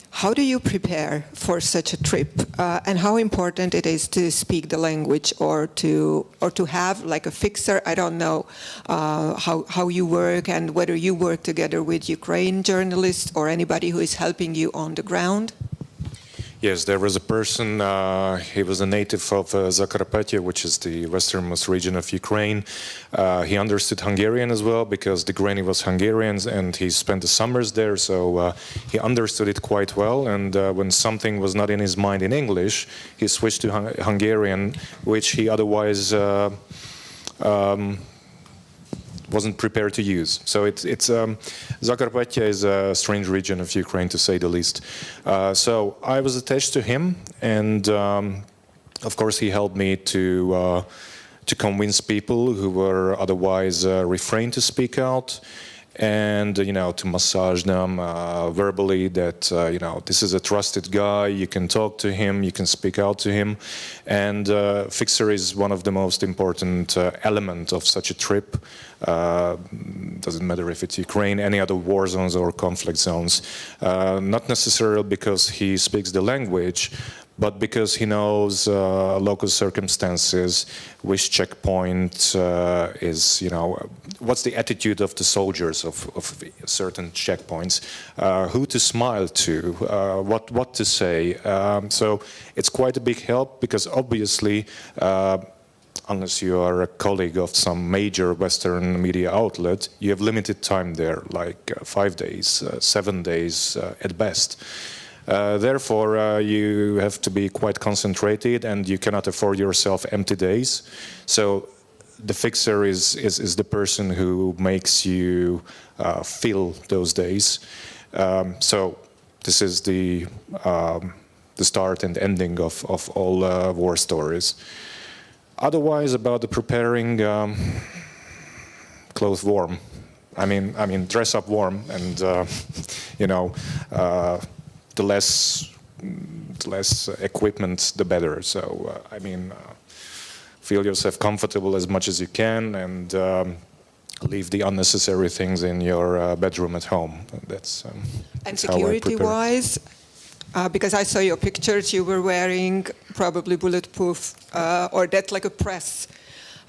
how do you prepare for such a trip, and how important it is to speak the language or to have like a fixer? I don't know how you work and whether you work together with Ukrainian journalists or anybody who is helping you on the ground. Yes, there was a person, he was a native of Zakarpattia, which is the westernmost region of Ukraine. He understood Hungarian as well because the granny was Hungarian and he spent the summers there, so he understood it quite well. And when something was not in his mind in English, he switched to Hungarian, which he otherwise wasn't prepared to use. So Zakarpattia is a strange region of Ukraine, to say the least. So I was attached to him, and of course he helped me to convince people who were otherwise refrained to speak out, and to massage them verbally that this is a trusted guy, you can talk to him, you can speak out to him. And fixer is one of the most important element of such a trip. Doesn't matter if it's Ukraine, any other war zones or conflict zones. Not necessarily because he speaks the language, but because he knows local circumstances, which checkpoint is, what's the attitude of the soldiers of certain checkpoints, who to smile to, what to say. So it's quite a big help because obviously, unless you are a colleague of some major Western media outlet, you have limited time there, like 5 days, 7 days at best. Therefore, you have to be quite concentrated and you cannot afford yourself empty days. So the fixer is the person who makes you fill those days. So this is the start and ending of all war stories. Otherwise, about the preparing, clothes warm. I mean, dress up warm, and the less equipment, the better. So, feel yourself comfortable as much as you can, and leave the unnecessary things in your bedroom at home. That's and security-wise, because I saw your pictures, you were wearing probably bulletproof, or that like a press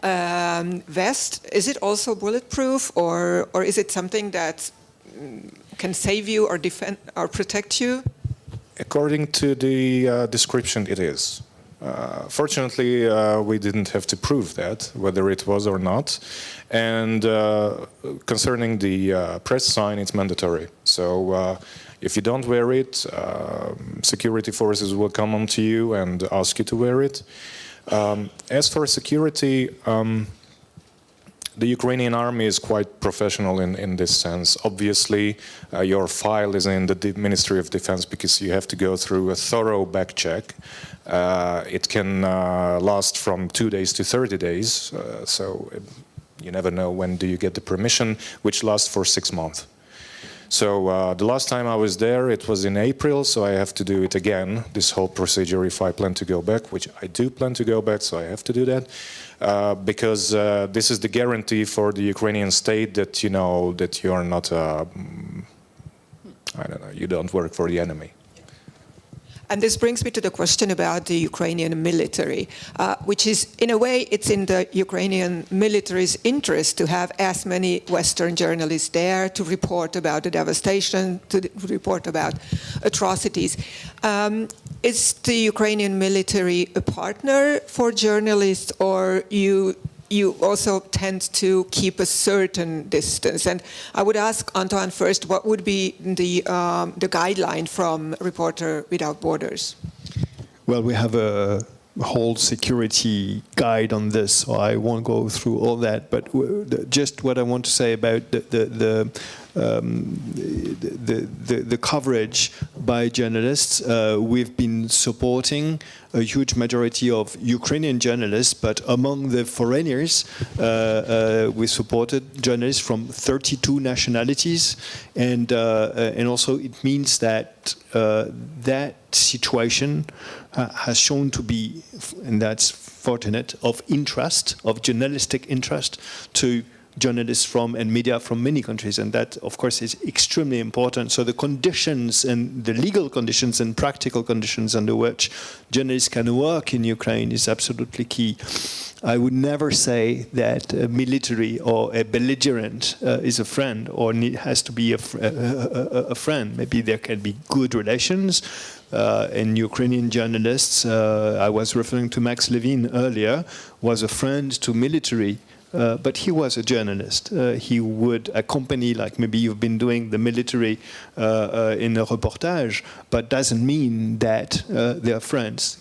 vest. Is it also bulletproof, or is it something that can save you or defend or protect you? According to the description, it is. Fortunately, we didn't have to prove that, whether it was or not. And concerning the press sign, it's mandatory. So if you don't wear it, security forces will come on to you and ask you to wear it. As for security, the Ukrainian army is quite professional in this sense. Obviously, your file is in the Ministry of Defense because you have to go through a thorough back check. It can last from 2 days to 30 days, so you never know when do you get the permission, which lasts for 6 months. So the last time I was there, it was in April, so I have to do it again, this whole procedure if I plan to go back, which I do plan to go back, so I have to do that. Because this is the guarantee for the Ukrainian state that you know that you are not, you don't work for the enemy. And this brings me to the question about the Ukrainian military, which is, in a way, it's in the Ukrainian military's interest to have as many Western journalists there to report about the devastation, to report about atrocities. Is the Ukrainian military a partner for journalists, or you also tend to keep a certain distance? And I would ask Antoine first, what would be the guideline from Reporter Without Borders? Well, we have a whole security guide on this, so I won't go through all that. But just what I want to say about the coverage by journalists, we've been supporting a huge majority of Ukrainian journalists, but among the foreigners, we supported journalists from 32 nationalities, and also it means that that situation has shown to be, and that's fortunate, of interest, of journalistic interest to journalists from and media from many countries, and that, of course, is extremely important. So the conditions and the legal conditions and practical conditions under which journalists can work in Ukraine is absolutely key. I would never say that a military or a belligerent is a friend or has to be a friend. Maybe there can be good relations. And Ukrainian journalists, I was referring to Max Levin earlier, was a friend to military. But he was a journalist. He would accompany, like maybe you've been doing the military in a reportage, but doesn't mean that they are friends.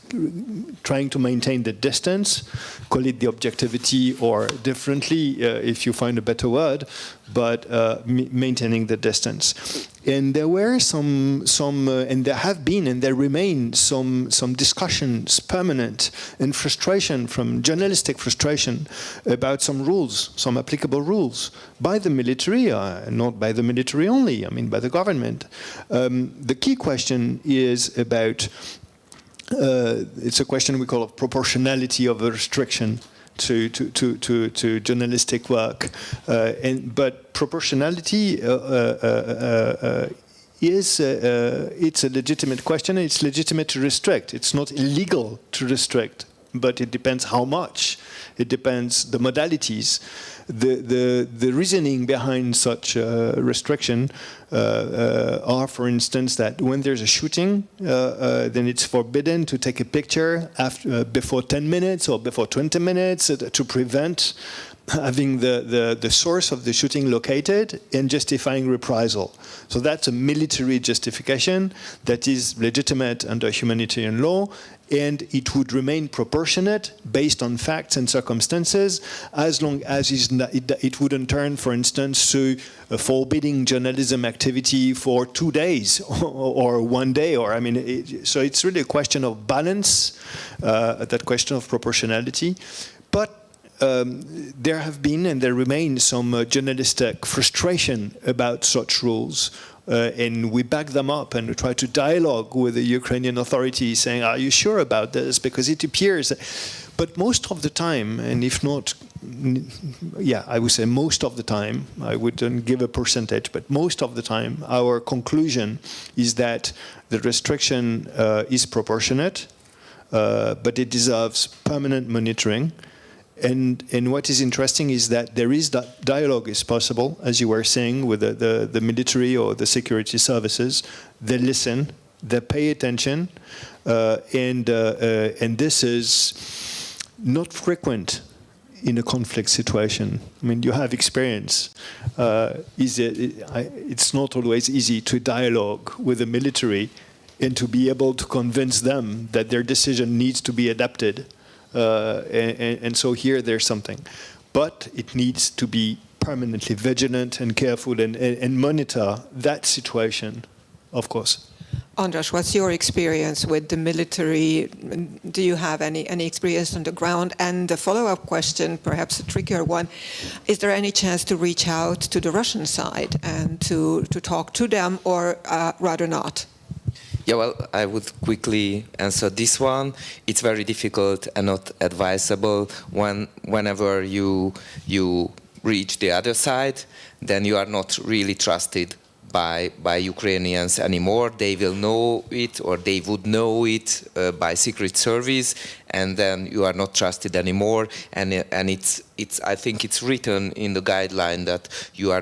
Trying to maintain the distance, call it the objectivity or differently if you find a better word, but maintaining the distance. And there were some, and there have been, and there remain some discussions, permanent, and frustration from journalistic frustration about some rules, some applicable rules by the military, not by the military only. I mean, by the government. The key question is about. It's a question we call of proportionality of a restriction to journalistic work, but proportionality is it's a legitimate question. It's legitimate to restrict. It's not illegal to restrict, but it depends how much. It depends the modalities. The reasoning behind such restriction are, for instance, that when there's a shooting, then it's forbidden to take a picture before 10 minutes or before 20 minutes to prevent having the source of the shooting located and justifying reprisal. So that's a military justification that is legitimate under humanitarian law, and it would remain proportionate based on facts and circumstances, as long as it wouldn't turn, for instance, to a forbidding journalism activity for 2 days or 1 day. Or I mean, so it's really a question of balance, that question of proportionality. But there have been and there remain some journalistic frustration about such rules. And we back them up and we try to dialogue with the Ukrainian authorities saying, are you sure about this? Because it appears, but most of the time, and if not, yeah, I would say most of the time, I wouldn't give a percentage, but most of the time, our conclusion is that the restriction is proportionate, but it deserves permanent monitoring. And what is interesting is that there is that dialogue is possible, as you were saying, with the military or the security services. They listen, they pay attention, and this is not frequent in a conflict situation. I mean, you have experience. It's not always easy to dialogue with the military and to be able to convince them that their decision needs to be adapted. And so here there's something. But it needs to be permanently vigilant and careful and monitor that situation, of course. Andras, what's your experience with the military? Do you have any experience on the ground? And the follow-up question, perhaps a trickier one, is there any chance to reach out to the Russian side and to talk to them, or rather not? Yeah, well, I would quickly answer this one. It's very difficult and not advisable whenever you reach the other side, then you are not really trusted by Ukrainians anymore. They will know it, or they would know it by secret service, and then you are not trusted anymore. And it's I think it's written in the guideline that you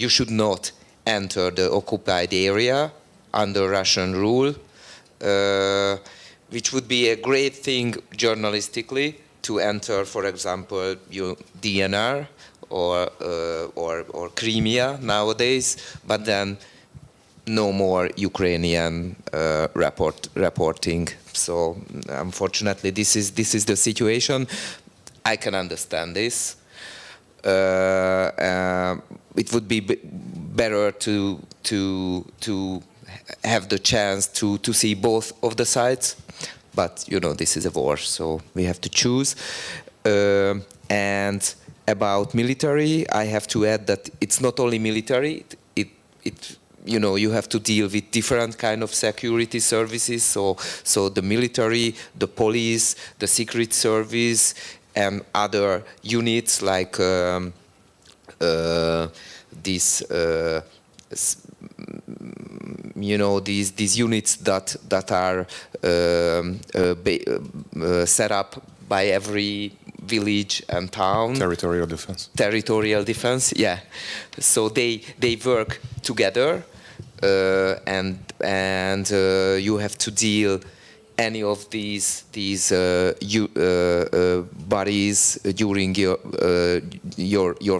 should not enter the occupied area under Russian rule, which would be a great thing journalistically to enter, for example, DNR or Crimea nowadays, but then no more Ukrainian reporting. So unfortunately, this is the situation. I can understand this. It would be better to have the chance to see both of the sides, but this is a war, so we have to choose. And about military, I have to add that it's not only military. You have to deal with different kind of security services. So the military, the police, the secret service, and other units like these these units that are set up by every village and town. Territorial defense. Territorial defense, yeah. So they work together, and you have to deal any of these bodies during your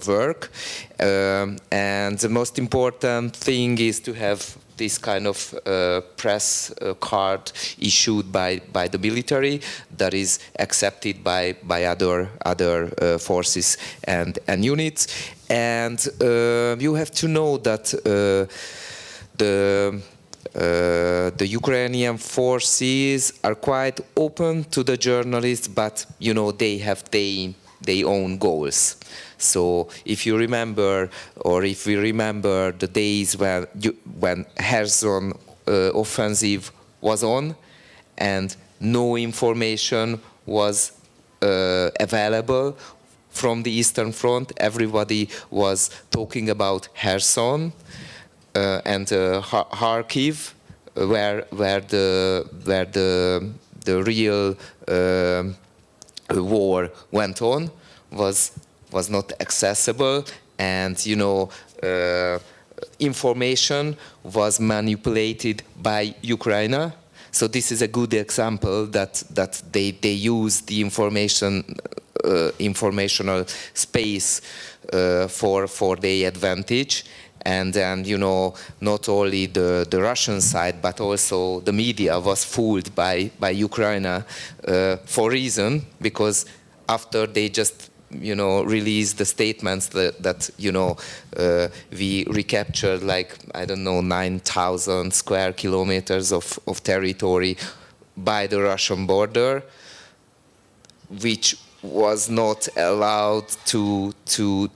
work, and the most important thing is to have this kind of press card issued by the military that is accepted by other forces and units, and you have to know that the Ukrainian forces are quite open to the journalists, but they have their own goals. So if you remember, or if we remember the days when Kherson offensive was on, and no information was available from the Eastern Front, everybody was talking about Kherson and Kharkiv, where the real war went on, was not accessible, and information was manipulated by Ukraine. So this is a good example that they use the informational space for their advantage. And then, not only the Russian side, but also the media was fooled by Ukraine for reason, because after they just released the statements that we recaptured 9,000 square kilometers of territory by the Russian border, which was not allowed to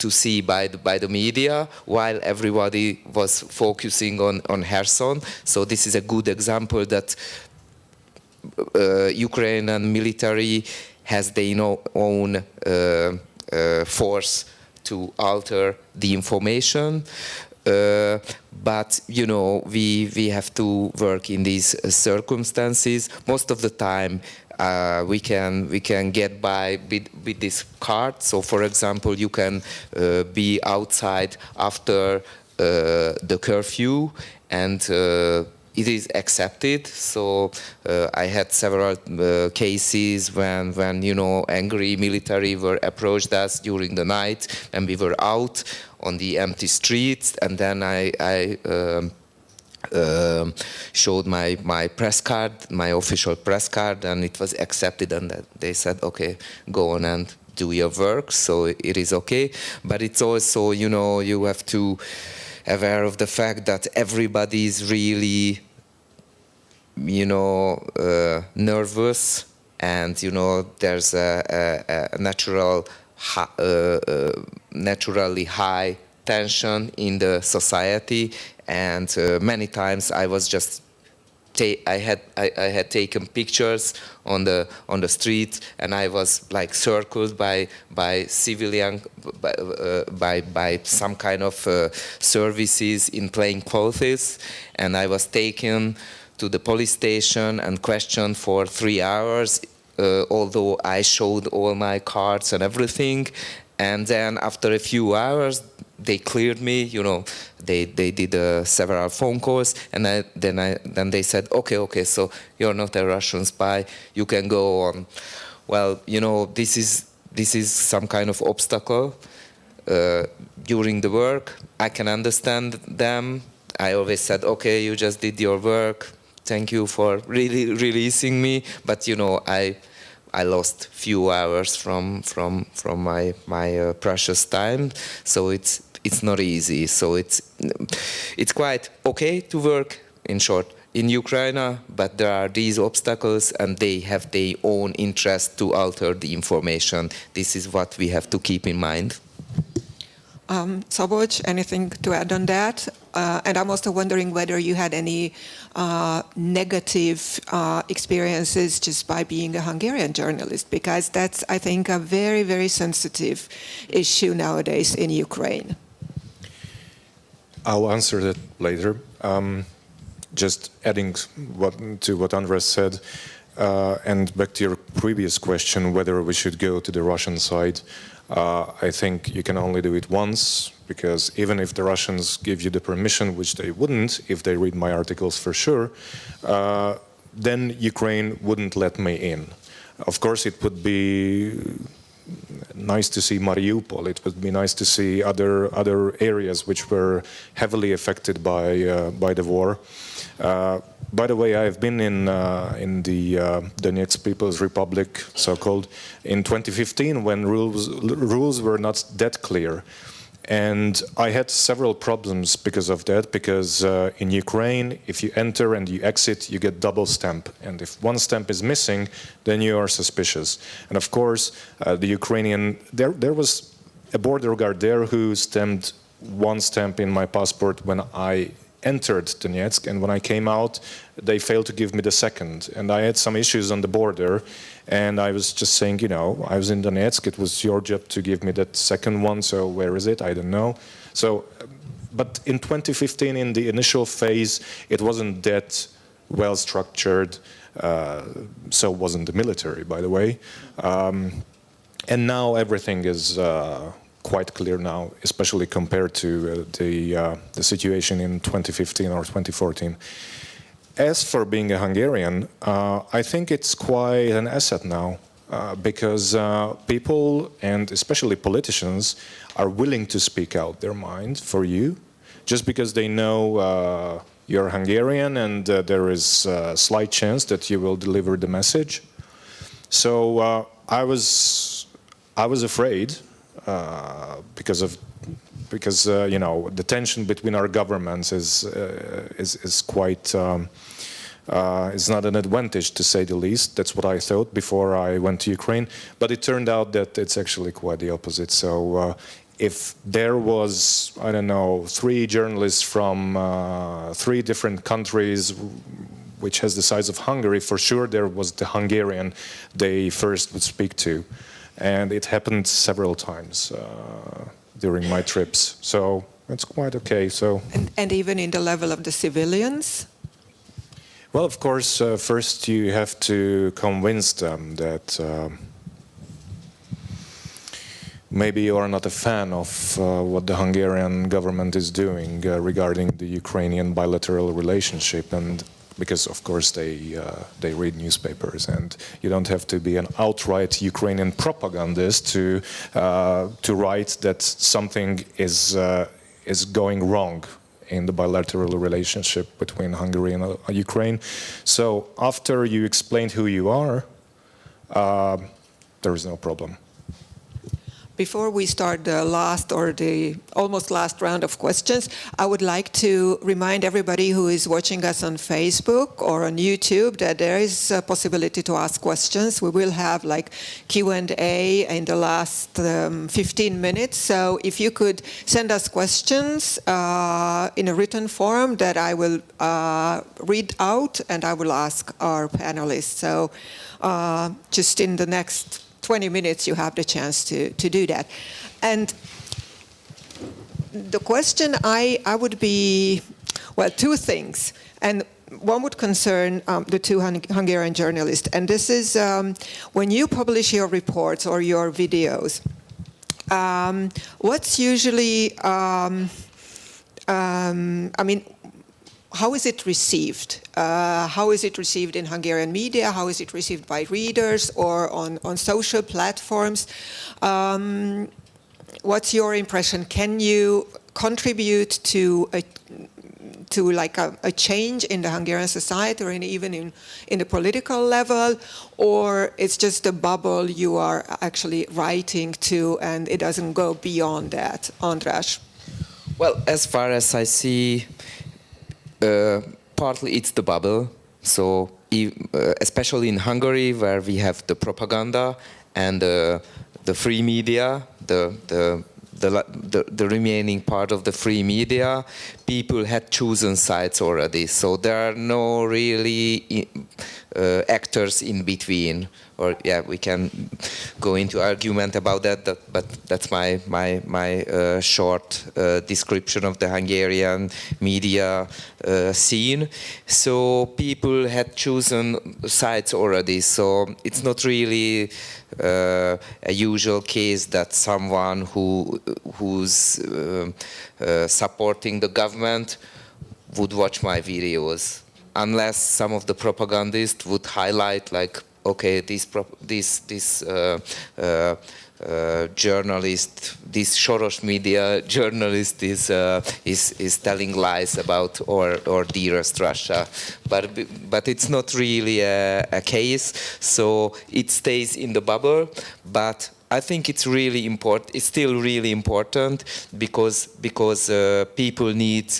see by the media, while everybody was focusing on Kherson. So this is a good example that Ukrainian military has their own force to alter the information. But we have to work in these circumstances. Most of the time we can get by with this card. So for example, you can be outside after the curfew, and it is accepted. So I had several cases when angry military were approached us during the night, and we were out on the empty streets, and then I showed my press card, my official press card, and it was accepted, and they said, okay, go on and do your work. So it is okay. But it's also, you have to aware of the fact that everybody is really, nervous, and there's a naturally high tension in the society, and many times I was just I had taken pictures on the street, and I was circled by civilian by some kind of services in plain clothes, and I was taken to the police station and questioned for 3 hours, although I showed all my cards and everything. And then after a few hours, they cleared me. They did several phone calls, and then they said, okay, so you're not a Russian spy. You can go on. Well, this is some kind of obstacle during the work. I can understand them. I always said, okay, you just did your work. Thank you for really releasing me. But I lost few hours from my precious time, so it's not easy. So it's quite okay to work, in short, in Ukraine, but there are these obstacles, and they have their own interest to alter the information. This is what we have to keep in mind. Szabolcs, anything to add on that? And I'm also wondering whether you had any negative experiences just by being a Hungarian journalist, because that's, I think, a very, very sensitive issue nowadays in Ukraine. I'll answer that later. Just adding to what Andres said, and back to your previous question, whether we should go to the Russian side, I think you can only do it once, because even if the Russians give you the permission, which they wouldn't if they read my articles for sure, then Ukraine wouldn't let me in. Of course, it would be nice to see Mariupol. It would be nice to see other areas which were heavily affected by the war. By the way, I've been in the Donetsk People's Republic, so-called, in 2015 when rules were not that clear. And I had several problems because of that, because in Ukraine, if you enter and you exit, you get double stamp. And if one stamp is missing, then you are suspicious. And of course, the Ukrainian, there was a border guard there who stamped one stamp in my passport when I entered Donetsk, and when I came out, they failed to give me the second. And I had some issues on the border, and I was just saying, you know, I was in Donetsk, it was your job to give me that second one, so where is it? I don't know. So, but in 2015, in the initial phase, it wasn't that well structured, so wasn't the military, by the way. And now everything is quite clear now, especially compared to the situation in 2015 or 2014. As for being a Hungarian, I think it's quite an asset now, because people, and especially politicians, are willing to speak out their mind for you, just because they know you're Hungarian and there is a slight chance that you will deliver the message. So I was afraid. Because you know, the tension between our governments is quite is not an advantage, to say the least. That's what I thought before I went to Ukraine, but it turned out that it's actually quite the opposite. So if there was, I don't know, 3 journalists from 3 different countries, which has the size of Hungary, for sure there was the Hungarian they first would speak to. And it happened several times during my trips, so it's quite okay. So, and even in the level of the civilians? Well, of course, first you have to convince them that maybe you are not a fan of what the Hungarian government is doing regarding the Ukrainian bilateral relationship, and because of course they read newspapers, and you don't have to be an outright Ukrainian propagandist to write that something is going wrong in the bilateral relationship between Hungary and Ukraine. So after you explained who you are, there is no problem. Before we start the last or the almost last round of questions, I would like to remind everybody who is watching us on Facebook or on YouTube that there is a possibility to ask questions. We will have like Q&A in the last 15 minutes. So if you could send us questions in a written form that I will read out and I will ask our panelists. So just in the next 20 minutes, you have the chance to do that. And the question I would be, well, 2 things. And one would concern the 2 Hungarian journalists. And this is when you publish your reports or your videos, what's usually, I mean, how is it received? How is it received in Hungarian media? How is it received by readers or on social platforms? What's your impression? Can you contribute to like a change in the Hungarian society or even in the political level? Or it's just a bubble you are actually writing to and it doesn't go beyond that? András? Well, as far as I see, partly it's the bubble, so especially in Hungary, where we have the propaganda and the free media, the the remaining part of the free media, people had chosen sides already. So there are no really actors in between. Or yeah, we can go into argument about that, but that's my short description of the Hungarian media scene. So people had chosen sides already. So it's not really a usual case that someone who's supporting the government would watch my videos, unless some of the propagandists would highlight like, okay, this journalist, this Soros media journalist is telling lies about or dearest Russia, but it's not really a case. So it stays in the bubble, but I think it's really important. It's still really important because people need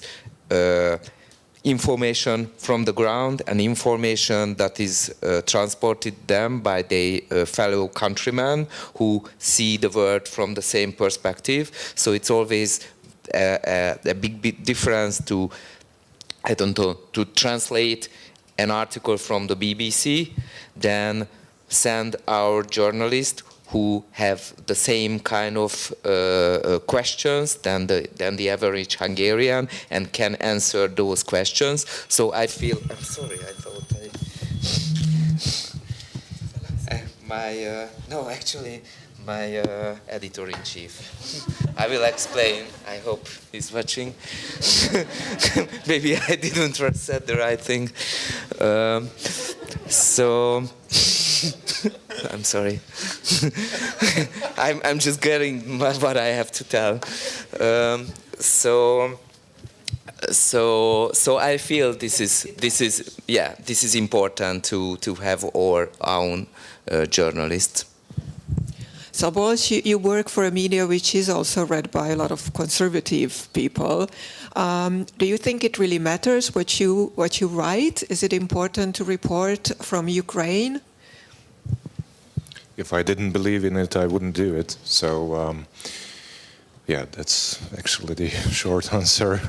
information from the ground and information that is transported them by their fellow countrymen who see the world from the same perspective. So it's always a big difference to, I don't know, to translate an article from the BBC, then send our journalist who have the same kind of questions than the average Hungarian and can answer those questions. So I feel, I'm sorry, I thought my editor-in-chief. I will explain. I hope he's watching. Maybe I didn't said the right thing. So I'm sorry. I'm just getting what I have to tell. So I feel this is important to have our own journalists. Szabolcs, you work for a media which is also read by a lot of conservative people. Do you think it really matters what you write? Is it important to report from Ukraine? If I didn't believe in it, I wouldn't do it. So, yeah, that's actually the short answer.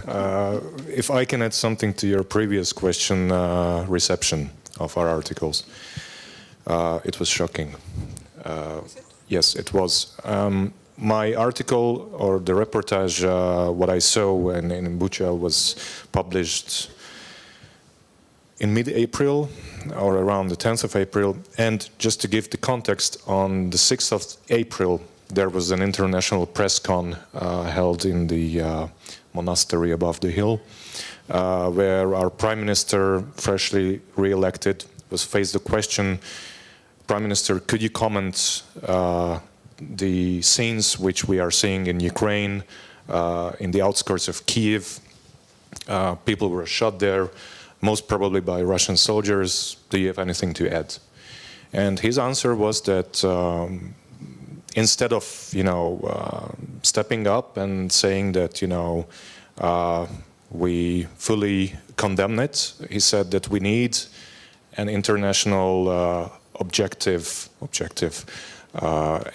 If I can add something to your previous question, reception of our articles, it was shocking. Yes, it was. My article, or the reportage, what I saw in Bucha, was published in mid-April, or around the 10th of April. And just to give the context, on the 6th of April, there was an international press con held in the monastery above the hill, where our Prime Minister, freshly re-elected, was faced the question, Prime Minister, could you comment the scenes which we are seeing in Ukraine, in the outskirts of Kiev? People were shot there, most probably by Russian soldiers. Do you have anything to add? And his answer was that instead of, stepping up and saying that, we fully condemn it, he said that we need an international objective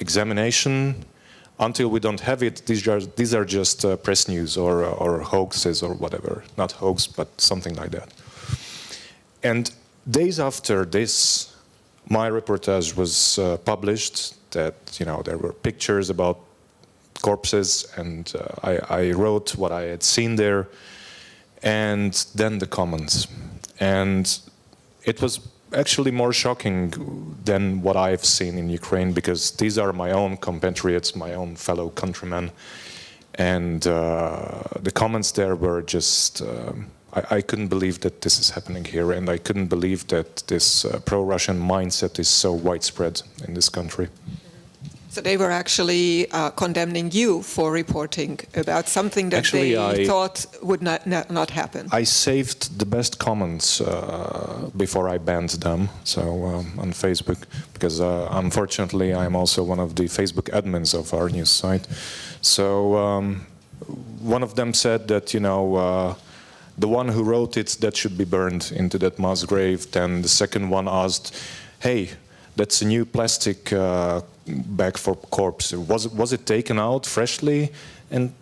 examination. Until we don't have it, these are just press news or hoaxes or whatever. Not hoax, but something like that. And days after this, my reportage was published, that there were pictures about corpses, and I wrote what I had seen there, and then the comments. And it was actually more shocking than what I've seen in Ukraine, because these are my own compatriots, my own fellow countrymen, and the comments there were just, I couldn't believe that this is happening here, and I couldn't believe that this pro-Russian mindset is so widespread in this country. So they were actually condemning you for reporting about something that actually, they thought would not happen. I saved the best comments before I banned them, so on Facebook, because unfortunately I'm also one of the Facebook admins of our news site. So one of them said that, the one who wrote it, that should be burned into that mass grave. Then the second one asked, hey, that's a new plastic bag for corpse. Was it taken out freshly? And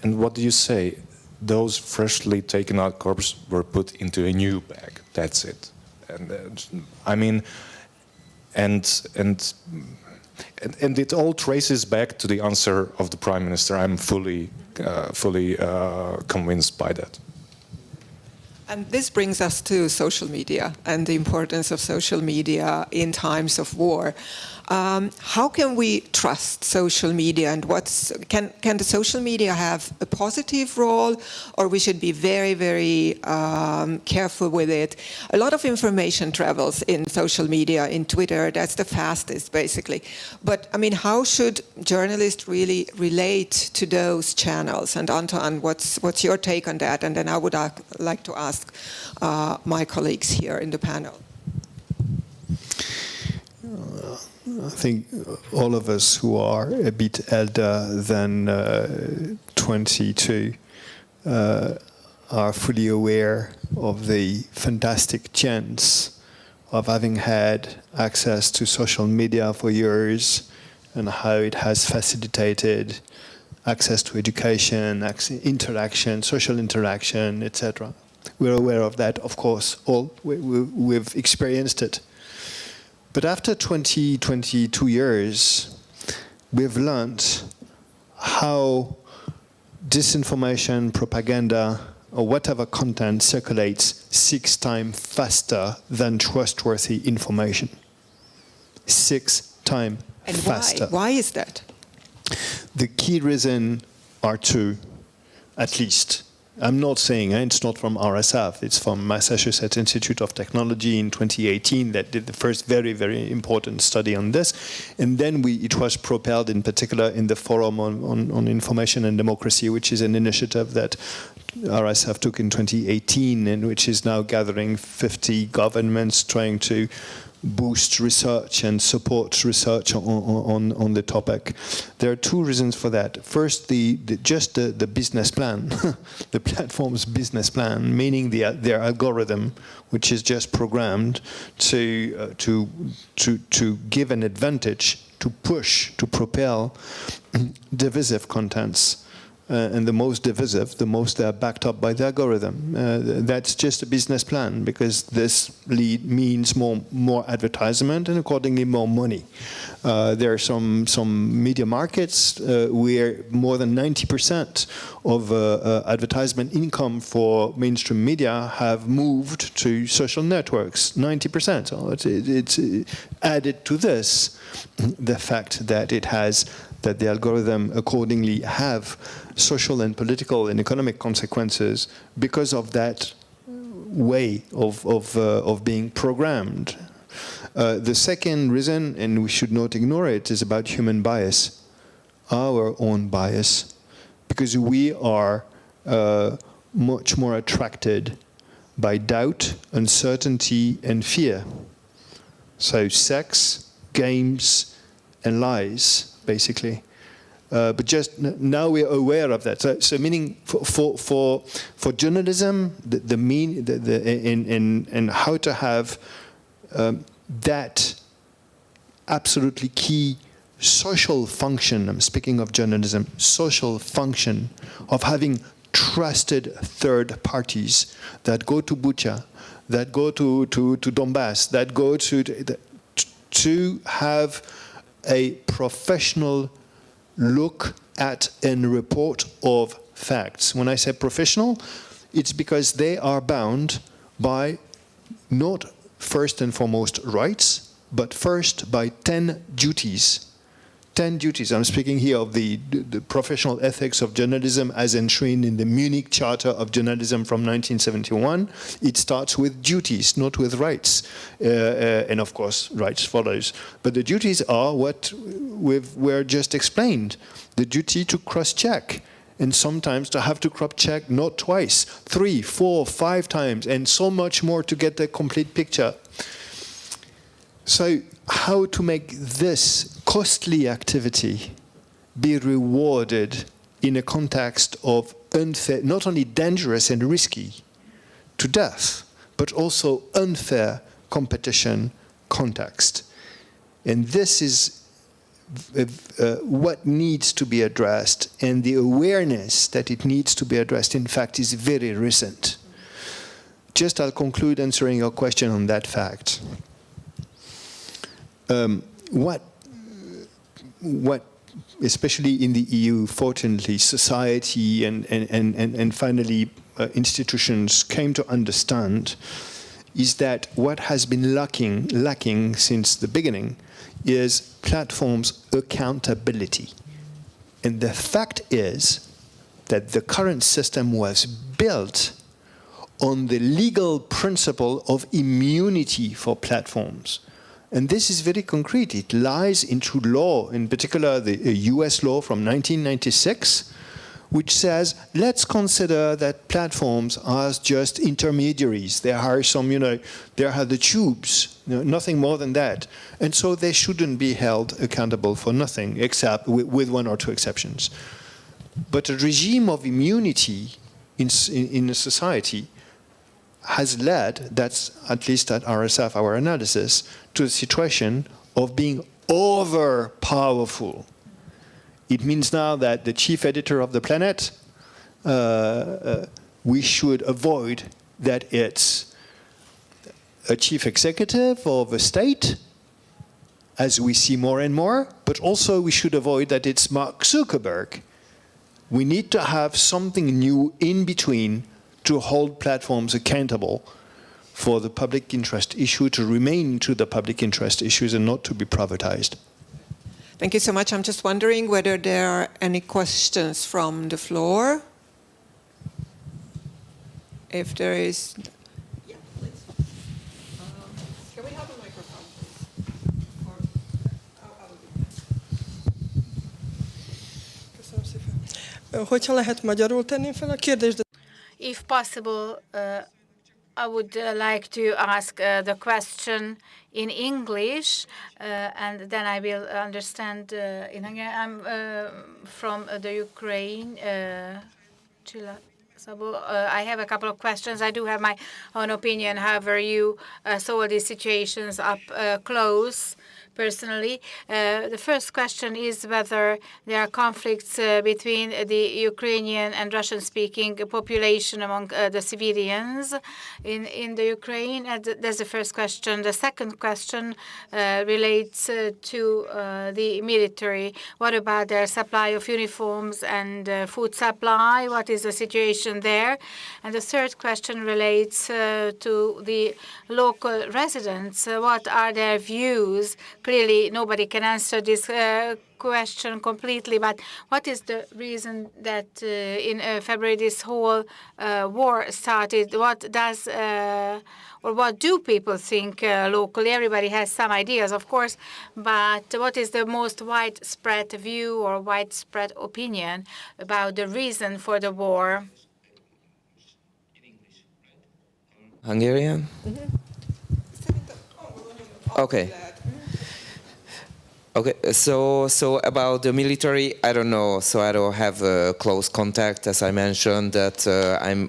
what do you say? Those freshly taken out corpses were put into a new bag. That's it. And I mean, and it all traces back to the answer of the Prime Minister. I'm fully convinced by that. And this brings us to social media and the importance of social media in times of war. How can we trust social media, and can the social media have a positive role, or we should be very, very careful with it? A lot of information travels in social media, in Twitter. That's the fastest, basically. But I mean, how should journalists really relate to those channels? And Antoine, what's your take on that? And then I would like to ask my colleagues here in the panel. I think all of us who are a bit elder than 22 are fully aware of the fantastic chance of having had access to social media for years and how it has facilitated access to education, interaction, social interaction, etc. We're aware of that, of course, all. We've experienced it. But after 22 years, we've learned how disinformation, propaganda, or whatever content circulates 6 times faster than trustworthy information. 6 times faster. Why is that? The key reasons are 2, at least. I'm not saying it's not from RSF, it's from Massachusetts Institute of Technology in 2018 that did the first very, very important study on this. And then it was propelled in particular in the Forum on Information and Democracy, which is an initiative that RSF took in 2018 and which is now gathering 50 governments trying to boost research and support research on the topic. There are 2 reasons for that. First, the business plan, the platform's business plan, meaning their algorithm, which is just programmed to give an advantage, to push, to propel divisive contents. And the most divisive, the most they are backed up by the algorithm. That's just a business plan, because this means more advertisement and accordingly more money. There are some media markets where more than 90% of advertisement income for mainstream media have moved to social networks. 90%. So it's added to this the fact that that the algorithm accordingly have social and political and economic consequences because of that way of being programmed. The second reason, and we should not ignore it, is about human bias, our own bias, because we are much more attracted by doubt, uncertainty, and fear. So sex, games, and lies, basically. But just now we're aware of that. So meaning for journalism, and how to have that absolutely key social function, I'm speaking of journalism, social function of having trusted third parties that go to Bucha, that go to Donbass, that go to have a professional look at and report of facts. When I say professional, it's because they are bound by not first and foremost rights, but first by 10 duties. 10 duties. I'm speaking here of the professional ethics of journalism as enshrined in the Munich Charter of Journalism from 1971. It starts with duties, not with rights. And of course, rights follows. But the duties are what were just explained. The duty to cross-check. And sometimes to have to cross-check not twice, 3, 4, 5 times, and so much more to get the complete picture. So how to make this costly activity be rewarded in a context of unfair, not only dangerous and risky to death, but also unfair competition context. And this is what needs to be addressed, and the awareness that it needs to be addressed, in fact, is very recent. Just I'll conclude answering your question on that fact. What, especially in the EU, fortunately, society and finally institutions came to understand is that what has been lacking since the beginning is platforms' accountability. And the fact is that the current system was built on the legal principle of immunity for platforms. And this is very concrete. It lies into law, in particular the US law from 1996, which says, let's consider that platforms are just intermediaries. There are some, there are the tubes, nothing more than that. And so they shouldn't be held accountable for nothing, except with one or two exceptions. But a regime of immunity in a society has led, that's at least at RSF, our analysis, to a situation of being over-powerful. It means now that the chief editor of the Planet, we should avoid that it's a chief executive of a state, as we see more and more, but also we should avoid that it's Mark Zuckerberg. We need to have something new in between to hold platforms accountable for the public interest issue, to remain to the public interest issues and not to be privatized. Thank you so much. I'm just wondering whether there are any questions from the floor. If there is... Yeah, please. Can we have a microphone, please? Or, I will do that. Köszönöm szépen. Hogyha lehet, magyarul tenném fel a kérdést. If possible, I would like to ask the question in English, and then I will understand in Hungarian. I'm from the Ukraine, I have a couple of questions. I do have my own opinion. However, you saw these situations up close. Personally, the first question is whether there are conflicts between the Ukrainian and Russian-speaking population among the civilians in the Ukraine. And that's the first question. The second question relates to the military. What about their supply of uniforms and food supply? What is the situation there? And the third question relates to the local residents. What are their views? Clearly, nobody can answer this question completely, but what is the reason that in February this whole war started? What does or what do people think locally? Everybody has some ideas, of course, but what is the most widespread view or widespread opinion about the reason for the war? Hungarian? Okay. Okay, so about the military, I don't know. So I don't have close contact, as I mentioned. That I'm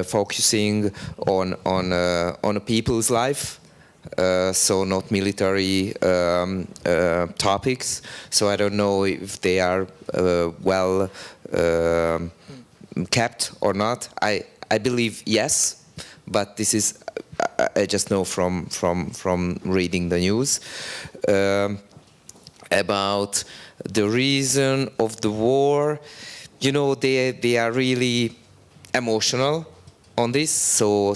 focusing on people's life, so not military topics. So I don't know if they are well kept or not. I believe yes, but this is I just know from reading the news. About the reason of the war, they are really emotional on this. So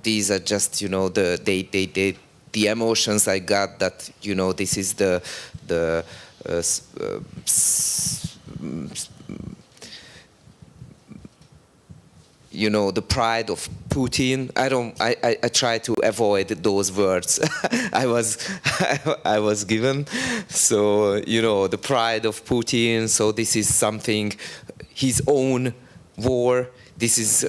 these are just the emotions I got, that this is the pride of Putin. I try to avoid those words I was given. So, the pride of Putin. So this is something, his own war. This is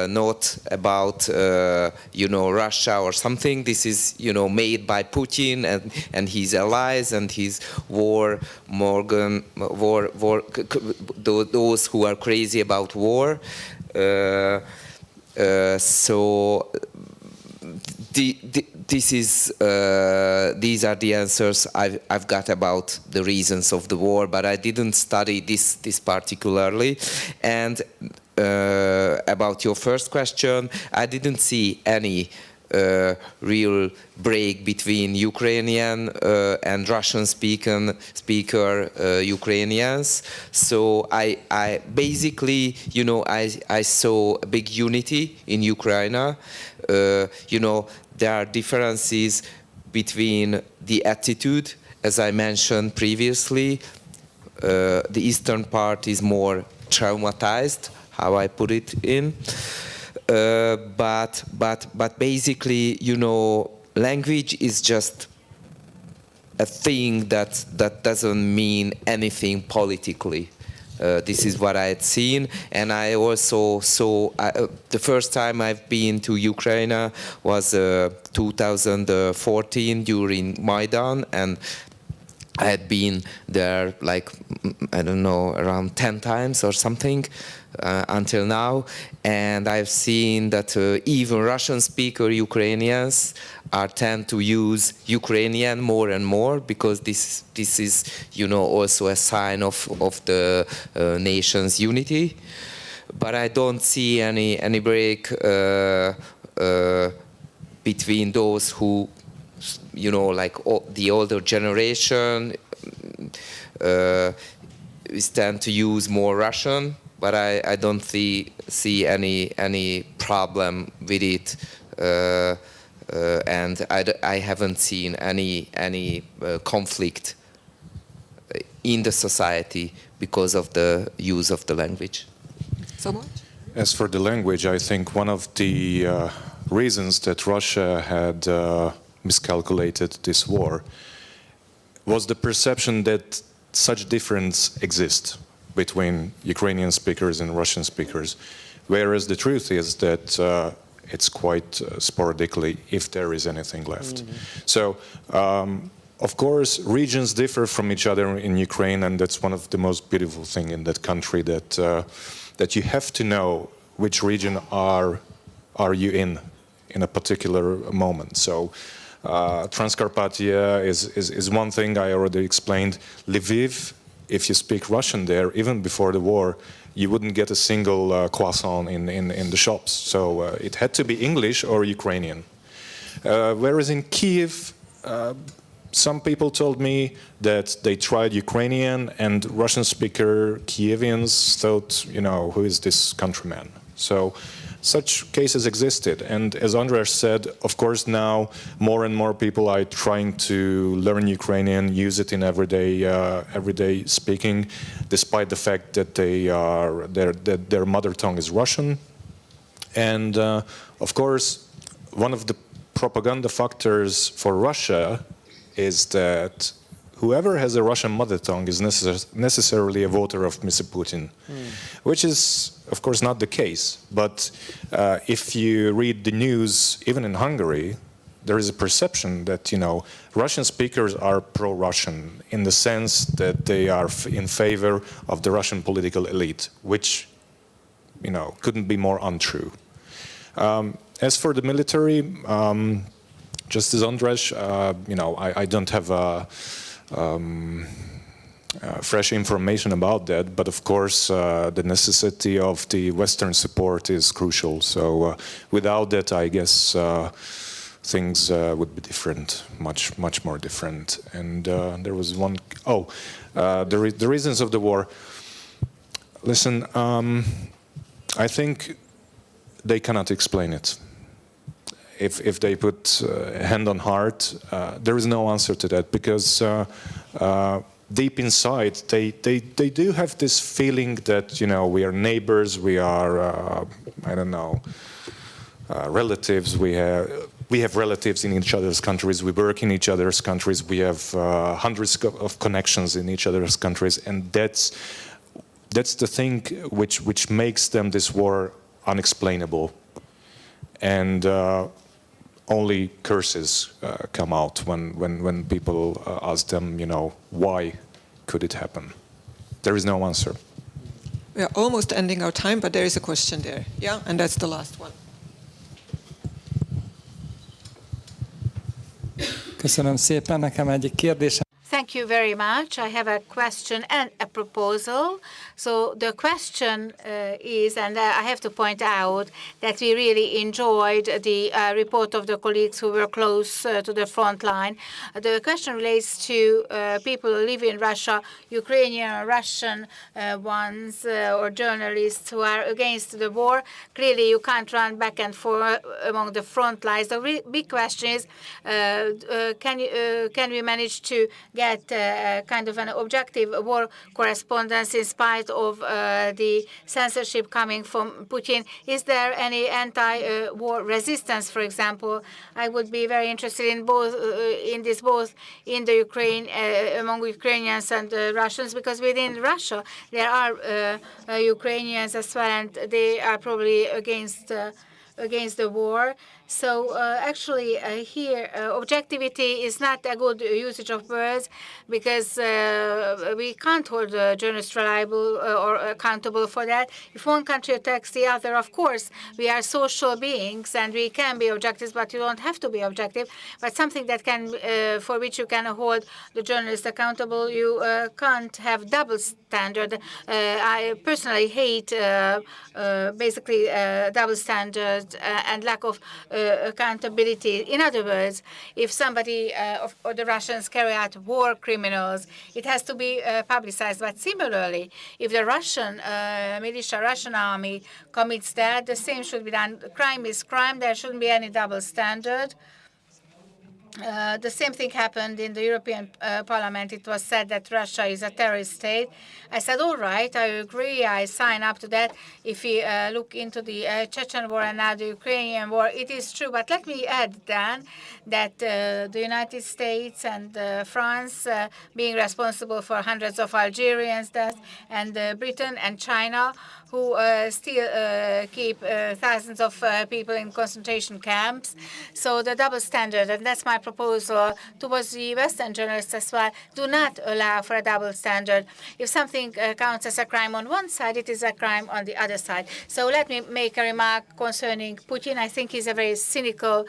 not about, Russia or something. This is, made by Putin and his allies and his those who are crazy about war. So these are the answers I've got about the reasons of the war, but I didn't study this particularly. And about your first question, I didn't see any real break between Ukrainian and Russian speaker Ukrainians. So I basically, you know, I saw a big unity in Ukraine. You know, there are differences between the attitude, as I mentioned previously. The eastern part is more traumatized, how I put it in. But basically, you know, language is just a thing that doesn't mean anything politically. This is what I had seen, and I also saw the first time I've been to Ukraine was 2014 during Maidan, and I had been there like, I don't know, around 10 times or something until now, and I've seen that even Russian-speaker Ukrainians tend to use Ukrainian more and more, because this is, you know, also a sign of the nation's unity. But I don't see any break between those who, you know, like the older generation tend to use more Russian, but I don't see any problem with it, and I haven't seen any conflict in the society because of the use of the language. So much? As for the language, I think one of the reasons that Russia had miscalculated this war was the perception that such difference exists between Ukrainian speakers and Russian speakers, whereas the truth is that it's quite sporadically, if there is anything left. So, of course, regions differ from each other in Ukraine, and that's one of the most beautiful things in that country, that you have to know which region are you in a particular moment. So, Transcarpathia is one thing I already explained. Lviv, if you speak Russian there, even before the war, you wouldn't get a single croissant in the shops. So it had to be English or Ukrainian. Whereas in Kiev, some people told me that they tried Ukrainian, and Russian-speaker Kievians thought, you know, who is this countryman? So such cases existed, and as Andras said, of course now more and more people are trying to learn Ukrainian, use it in everyday speaking, despite the fact that their mother tongue is Russian. And of course, one of the propaganda factors for Russia is that whoever has a Russian mother tongue is necessarily a voter of Mr. Putin, which is, of course, not the case. But if you read the news, even in Hungary, there is a perception that, you know, Russian speakers are pro-Russian in the sense that they are in favor of the Russian political elite, which, you know, couldn't be more untrue. As for the military, just as Andras, you know, I don't have fresh information about that, but of course the necessity of the Western support is crucial. So without that, I guess things would be different, much more different. And there was one, the reasons of the war. Listen, I think they cannot explain it. If they put hand on heart, there is no answer to that, because deep inside they do have this feeling that, you know, we are neighbors, we are I don't know, relatives. We have relatives in each other's countries. We work in each other's countries. We have hundreds of connections in each other's countries, and that's the thing which makes them this war unexplainable. And only curses come out when people ask them, you know, why could it happen? There is no answer. We are almost ending our time, but there is a question there. Yeah, and that's the last one. Köszönöm szépen, nekem egyik kérdésem. Thank you very much. I have a question and a proposal. So the question is, and I have to point out that we really enjoyed the report of the colleagues who were close to the front line. The question relates to people who live in Russia, Ukrainian, Russian ones, or journalists who are against the war. Clearly, you can't run back and forth among the front lines. The big question is, can we manage to get kind of an objective war correspondence in spite of the censorship coming from Putin? Is there any anti-war resistance, for example? I would be very interested in both in the Ukraine, among Ukrainians and Russians, because within Russia there are Ukrainians as well, and they are probably against the war. So actually here, objectivity is not a good usage of words, because we can't hold journalists reliable or accountable for that. If one country attacks the other, of course, we are social beings and we can be objective, but you don't have to be objective. But something that can, for which you can hold the journalist accountable, you can't have double standard. I personally hate basically double standard and lack of accountability. In other words, if somebody or the Russians carry out war criminals, it has to be publicized. But similarly, if the Russian militia, Russian army commits that, the same should be done. Crime is crime. There shouldn't be any double standard. The same thing happened in the European Parliament. It was said that Russia is a terrorist state. I said, all right, I agree, I sign up to that. If we look into the Chechen war and now the Ukrainian war, it is true. But let me add then that the United States and France being responsible for hundreds of Algerians' deaths, and Britain and China, who still keep thousands of people in concentration camps. So the double standard, and that's my proposal towards the Western journalists as well, do not allow for a double standard. If something counts as a crime on one side, it is a crime on the other side. So let me make a remark concerning Putin. I think he's a very cynical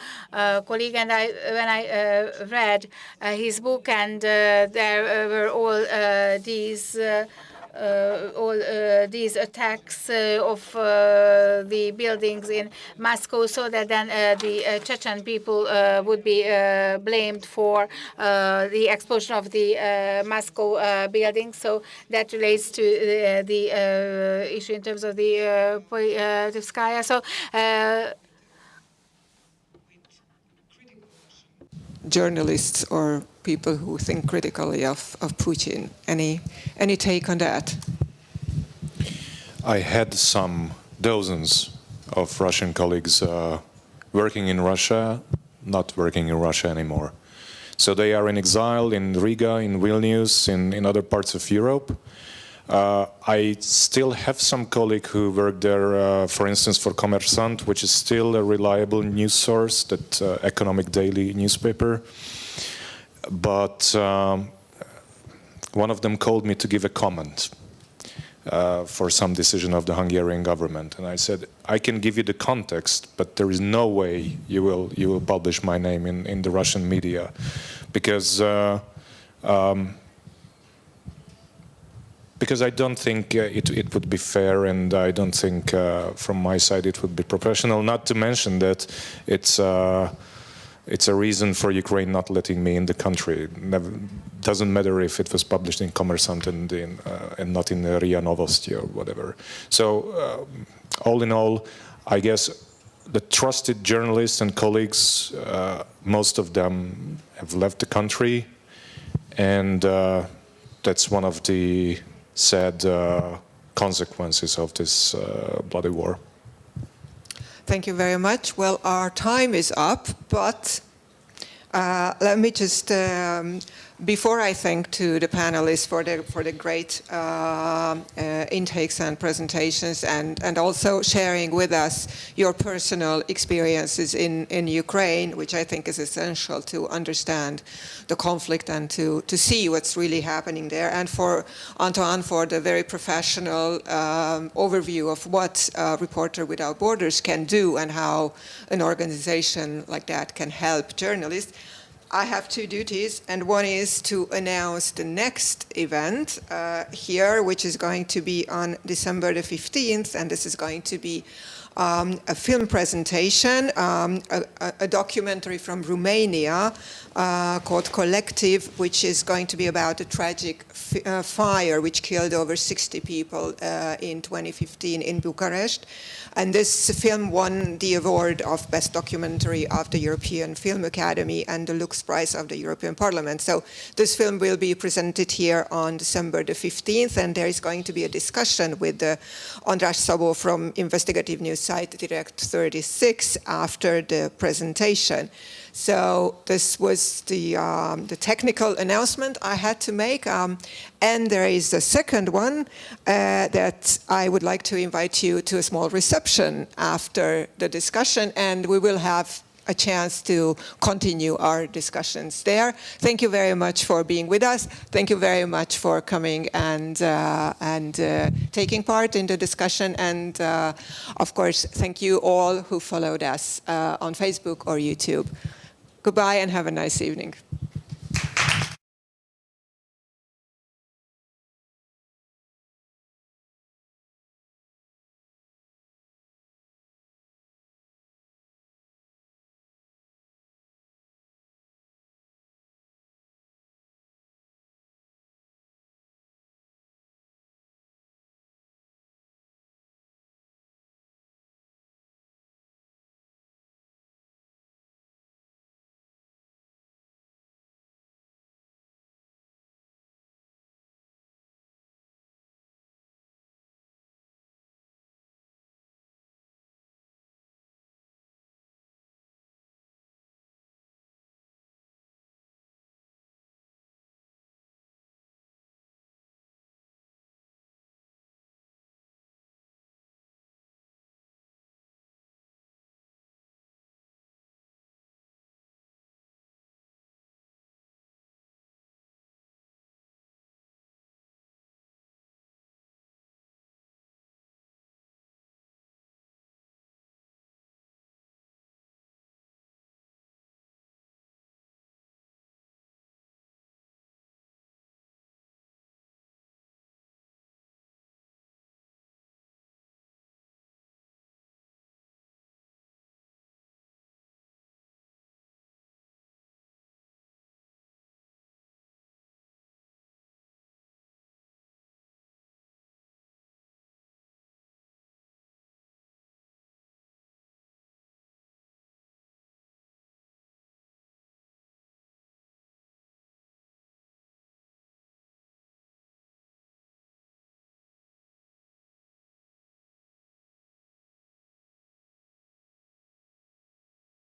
colleague, and when I read his book, and there were all these attacks of the buildings in Moscow, so that then the Chechen people would be blamed for the explosion of the Moscow building. So that relates to the issue in terms of the Politivskaya. So journalists or people who think critically of Putin. Any take on that? I had some dozens of Russian colleagues working in Russia, not working in Russia anymore. So they are in exile in Riga, in Vilnius, in other parts of Europe. I still have some colleagues who work there, for instance, for Kommersant, which is still a reliable news source, that economic daily newspaper. But one of them called me to give a comment for some decision of the Hungarian government, and I said, I can give you the context, but there is no way you will publish my name in the Russian media, because I don't think it would be fair, and I don't think from my side it would be professional. Not to mention that it's a reason for Ukraine not letting me in the country. Doesn't matter if it was published in Kommersant and not in RIA Novosti or whatever. So all in all, I guess the trusted journalists and colleagues, most of them have left the country, and that's one of the sad consequences of this bloody war. Thank you very much. Well, our time is up, but let me just, before I thank to the panelists for the great intakes and presentations, and also sharing with us your personal experiences in Ukraine, which I think is essential to understand the conflict and to see what's really happening there, and for Antoine for the very professional overview of what Reporter Without Borders can do and how an organization like that can help journalists. I have two duties, and one is to announce the next event here, which is going to be on December the 15th, and this is going to be a film presentation, a documentary from Romania called Collective, which is going to be about a tragic fire which killed over 60 people in 2015 in Bucharest. And this film won the award of Best Documentary of the European Film Academy and the Lux Prize of the European Parliament. So this film will be presented here on December the 15th, and there is going to be a discussion with András Szabó from investigative news site Direct 36 after the presentation. So this was the technical announcement I had to make. And there is a second one that I would like to invite you to a small reception after the discussion, and we will have a chance to continue our discussions there. Thank you very much for being with us. Thank you very much for coming and taking part in the discussion. And of course, thank you all who followed us on Facebook or YouTube. Goodbye and have a nice evening.